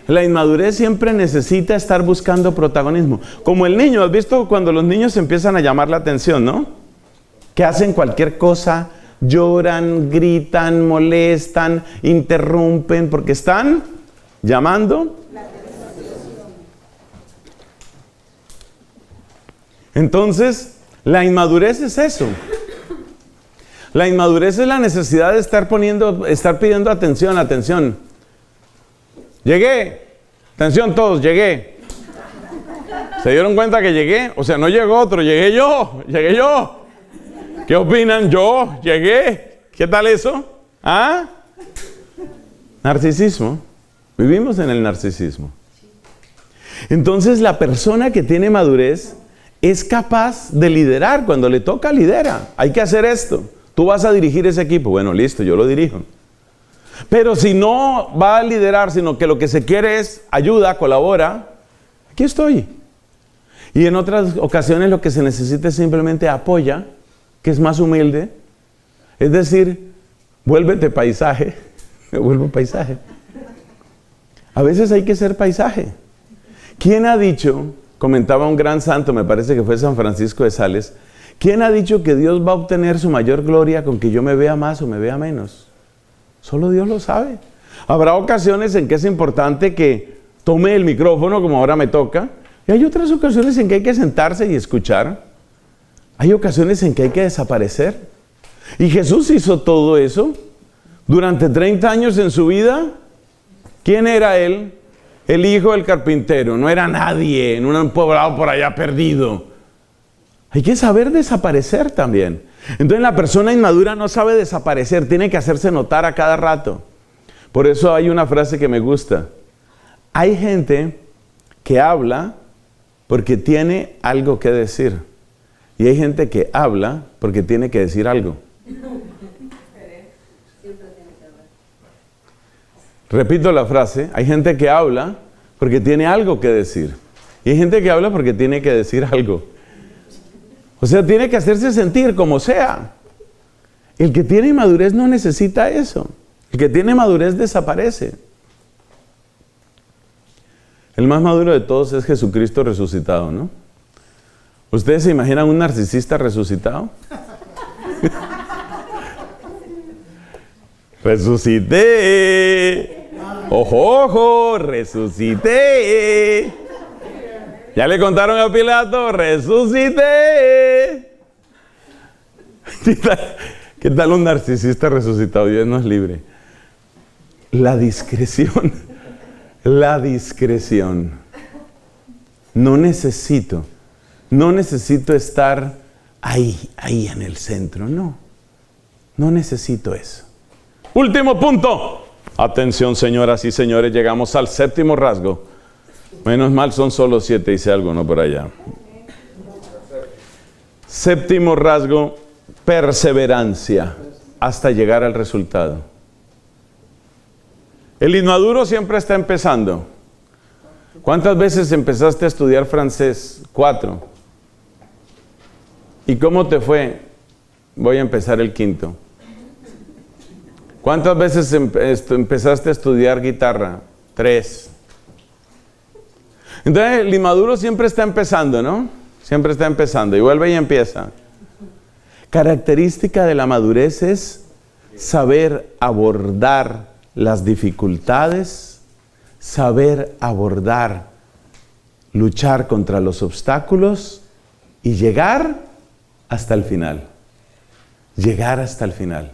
La inmadurez siempre necesita estar buscando protagonismo. Como el niño, ¿has visto cuando los niños empiezan a llamar la atención, no? Que hacen cualquier cosa, lloran, gritan, molestan, interrumpen, porque están llamando. Entonces, la inmadurez es eso. La inmadurez es la necesidad de estar pidiendo atención. Llegué. Atención todos, llegué. ¿Se dieron cuenta que llegué? O sea, no llegó otro, llegué yo. ¿Qué opinan? Yo llegué. ¿Qué tal eso? ¿Ah? Narcisismo. Vivimos en el narcisismo. Entonces, la persona que tiene madurez es capaz de liderar. Cuando le toca, lidera. Hay que hacer esto. Tú vas a dirigir ese equipo. Bueno, listo, yo lo dirijo. Pero si no va a liderar, sino que lo que se quiere es ayuda, colabora, aquí estoy. Y en otras ocasiones lo que se necesita es simplemente apoya, que es más humilde. Es decir, vuélvete paisaje. Me vuelvo paisaje. A veces hay que ser paisaje. ¿Quién ha dicho, comentaba un gran santo, me parece que fue San Francisco de Sales, ¿quién ha dicho que Dios va a obtener su mayor gloria con que yo me vea más o me vea menos? Solo Dios lo sabe. Habrá ocasiones en que es importante que tome el micrófono, como ahora me toca, y hay otras ocasiones en que hay que sentarse y escuchar. Hay ocasiones en que hay que desaparecer. Y Jesús hizo todo eso durante 30 años en su vida. ¿Quién era él? El hijo del carpintero. No era nadie en un poblado por allá perdido. Hay que saber desaparecer también. Entonces la persona inmadura no sabe desaparecer, tiene que hacerse notar a cada rato. Por eso hay una frase que me gusta. Hay gente que habla porque tiene algo que decir. Y hay gente que habla porque tiene que decir algo. Repito la frase. Hay gente que habla porque tiene algo que decir. Y hay gente que habla porque tiene que decir algo. O sea, tiene que hacerse sentir como sea. El que tiene madurez no necesita eso. El que tiene madurez desaparece. El más maduro de todos es Jesucristo resucitado, ¿no? ¿Ustedes se imaginan un narcisista resucitado? ¡Resucité! ¡Ojo, ojo! ¡Resucité! Ya le contaron a Pilato, resucité. ¿Qué tal un narcisista resucitado? Dios nos libre. La discreción. La discreción. No necesito estar ahí en el centro. No necesito eso. Último punto. Atención, señoras y señores, llegamos al séptimo rasgo. Menos mal son solo 7, dice alguno por allá. Séptimo rasgo, perseverancia hasta llegar al resultado. El inmaduro siempre está empezando. ¿Cuántas veces empezaste a estudiar francés? 4. ¿Y cómo te fue? Voy a empezar el 5. ¿Cuántas veces empezaste a estudiar guitarra? 3. Entonces el inmaduro siempre está empezando, ¿no? Siempre está empezando y vuelve y empieza. Característica de la madurez es saber abordar las dificultades, saber abordar, luchar contra los obstáculos y llegar hasta el final. Llegar hasta el final.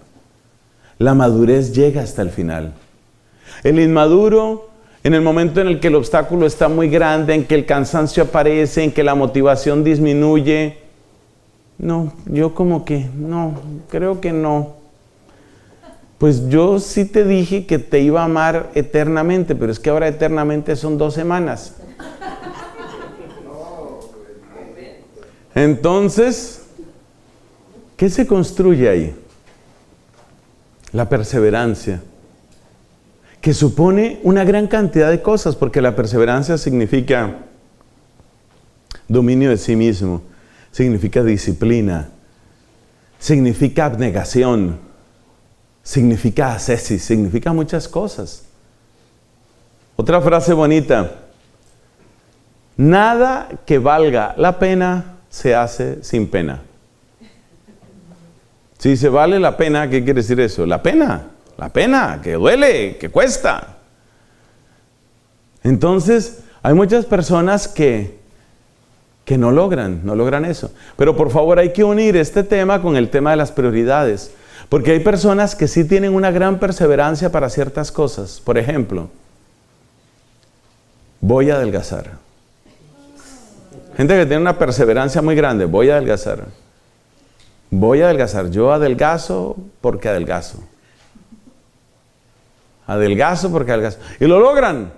La madurez llega hasta el final. El inmaduro, en el momento en el que el obstáculo está muy grande, en que el cansancio aparece, en que la motivación disminuye, no, yo como que no, creo que no. Pues yo sí te dije que te iba a amar eternamente, pero es que ahora eternamente son 2 semanas. Entonces, ¿qué se construye ahí? La perseverancia, que supone una gran cantidad de cosas, porque la perseverancia significa dominio de sí mismo, significa disciplina, significa abnegación, significa ascesis, significa muchas cosas. Otra frase bonita: nada que valga la pena se hace sin pena. Si dice vale la pena, ¿qué quiere decir eso? La pena, que duele, que cuesta. Entonces, hay muchas personas que no logran eso. Pero por favor hay que unir este tema con el tema de las prioridades. Porque hay personas que sí tienen una gran perseverancia para ciertas cosas. Por ejemplo, voy a adelgazar. Gente que tiene una perseverancia muy grande, voy a adelgazar. Voy a adelgazar. Yo adelgazo porque adelgazo. Adelgazo porque adelgazo. Y lo logran.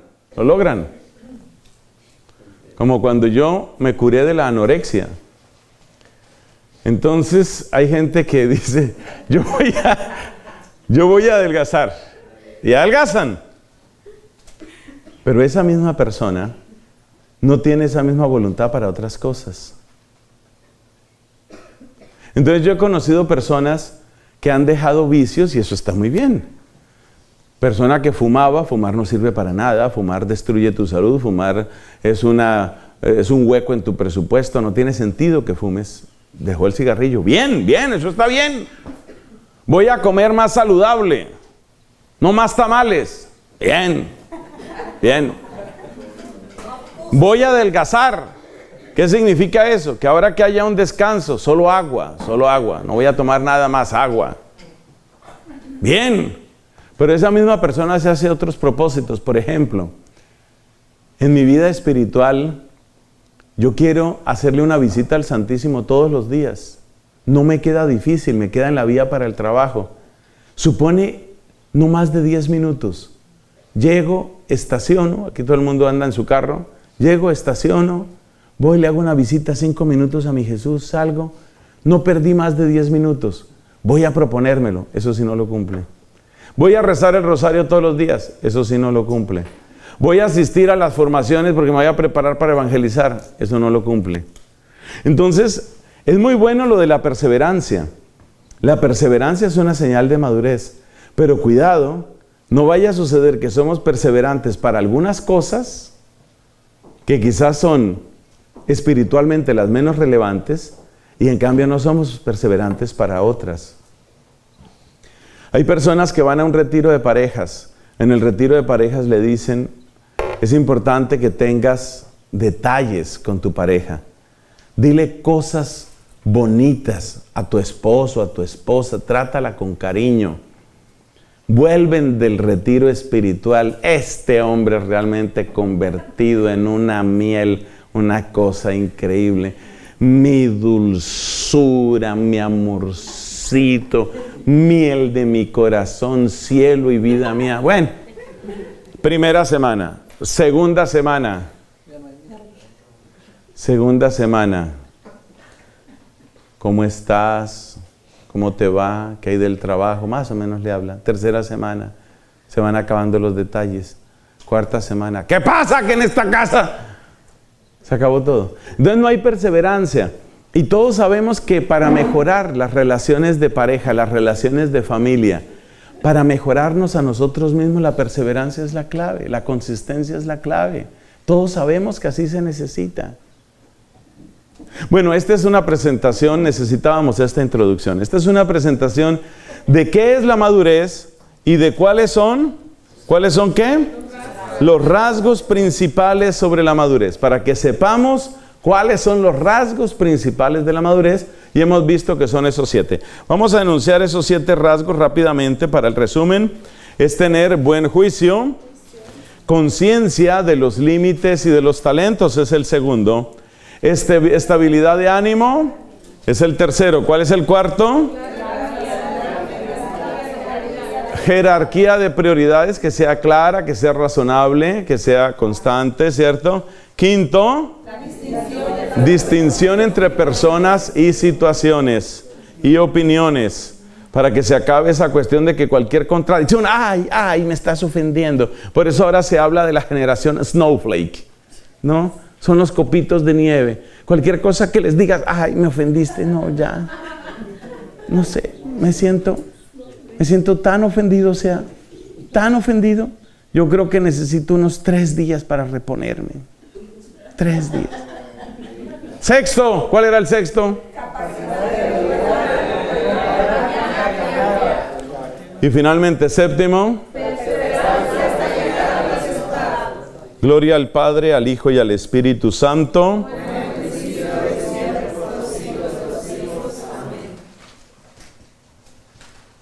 Como cuando yo me curé de la anorexia. Entonces hay gente que dice, yo voy a adelgazar. Y adelgazan. Pero esa misma persona no tiene esa misma voluntad para otras cosas. Entonces yo he conocido personas que han dejado vicios y eso está muy bien. Persona que fumaba, fumar no sirve para nada, fumar destruye tu salud, fumar es un hueco en tu presupuesto, no tiene sentido que fumes. Dejó el cigarrillo, bien, eso está bien. Voy a comer más saludable, no más tamales, bien. Voy a adelgazar. ¿Qué significa eso? Que ahora que haya un descanso, solo agua, no voy a tomar nada más, agua. Bien, pero esa misma persona se hace otros propósitos. Por ejemplo, en mi vida espiritual, yo quiero hacerle una visita al Santísimo todos los días. No me queda difícil, me queda en la vía para el trabajo. Supone no más de 10 minutos. Llego, estaciono, aquí todo el mundo anda en su carro, llego, estaciono, voy, le hago una visita 5 minutos a mi Jesús, salgo, no perdí más de 10 minutos. Voy a proponérmelo, eso sí no lo cumple. Voy a rezar el rosario todos los días, eso sí no lo cumple. Voy a asistir a las formaciones porque me voy a preparar para evangelizar, eso no lo cumple. Entonces, es muy bueno lo de la perseverancia. La perseverancia es una señal de madurez, pero cuidado, no vaya a suceder que somos perseverantes para algunas cosas que quizás son espiritualmente las menos relevantes y en cambio no somos perseverantes para otras. Hay personas que van a un retiro de parejas. En el retiro de parejas le dicen, es importante que tengas detalles con tu pareja. Dile cosas bonitas a tu esposo, a tu esposa, trátala con cariño. Vuelven del retiro espiritual, este hombre realmente convertido en una miel, una cosa increíble. Mi dulzura, mi amorcito, miel de mi corazón, cielo y vida mía. Bueno, primera semana, segunda semana. ¿Cómo estás? ¿Cómo te va? ¿Qué hay del trabajo? Más o menos le habla. Tercera semana, se van acabando los detalles. Cuarta semana, ¿qué pasa que en esta casa? Se acabó todo. Entonces no hay perseverancia. Y todos sabemos que para mejorar las relaciones de pareja, las relaciones de familia, para mejorarnos a nosotros mismos, la perseverancia es la clave, la consistencia es la clave. Todos sabemos que así se necesita. Bueno, esta es una presentación, necesitábamos esta introducción. Esta es una presentación de qué es la madurez y de cuáles son qué? Los rasgos principales sobre la madurez, para que sepamos cuáles son los rasgos principales de la madurez, y hemos visto que son esos 7. Vamos a enunciar esos 7 rasgos rápidamente para el resumen. Es tener buen juicio, conciencia de los límites y de los talentos, es el segundo. Estabilidad de ánimo, es el tercero. ¿Cuál es el cuarto? Jerarquía de prioridades, que sea clara, que sea razonable, que sea constante, ¿cierto? Quinto, distinción entre personas y situaciones y opiniones, para que se acabe esa cuestión de que cualquier contradicción, ¡ay, me estás ofendiendo! Por eso ahora se habla de la generación snowflake, ¿no? Son los copitos de nieve. Cualquier cosa que les digas, ¡ay, me ofendiste! No, ya, no sé, me siento tan ofendido, tan ofendido. Yo creo que necesito unos 3 días para reponerme. 3 días. Sexto, ¿cuál era el sexto? Y finalmente, séptimo. Gloria al Padre, al Hijo y al Espíritu Santo.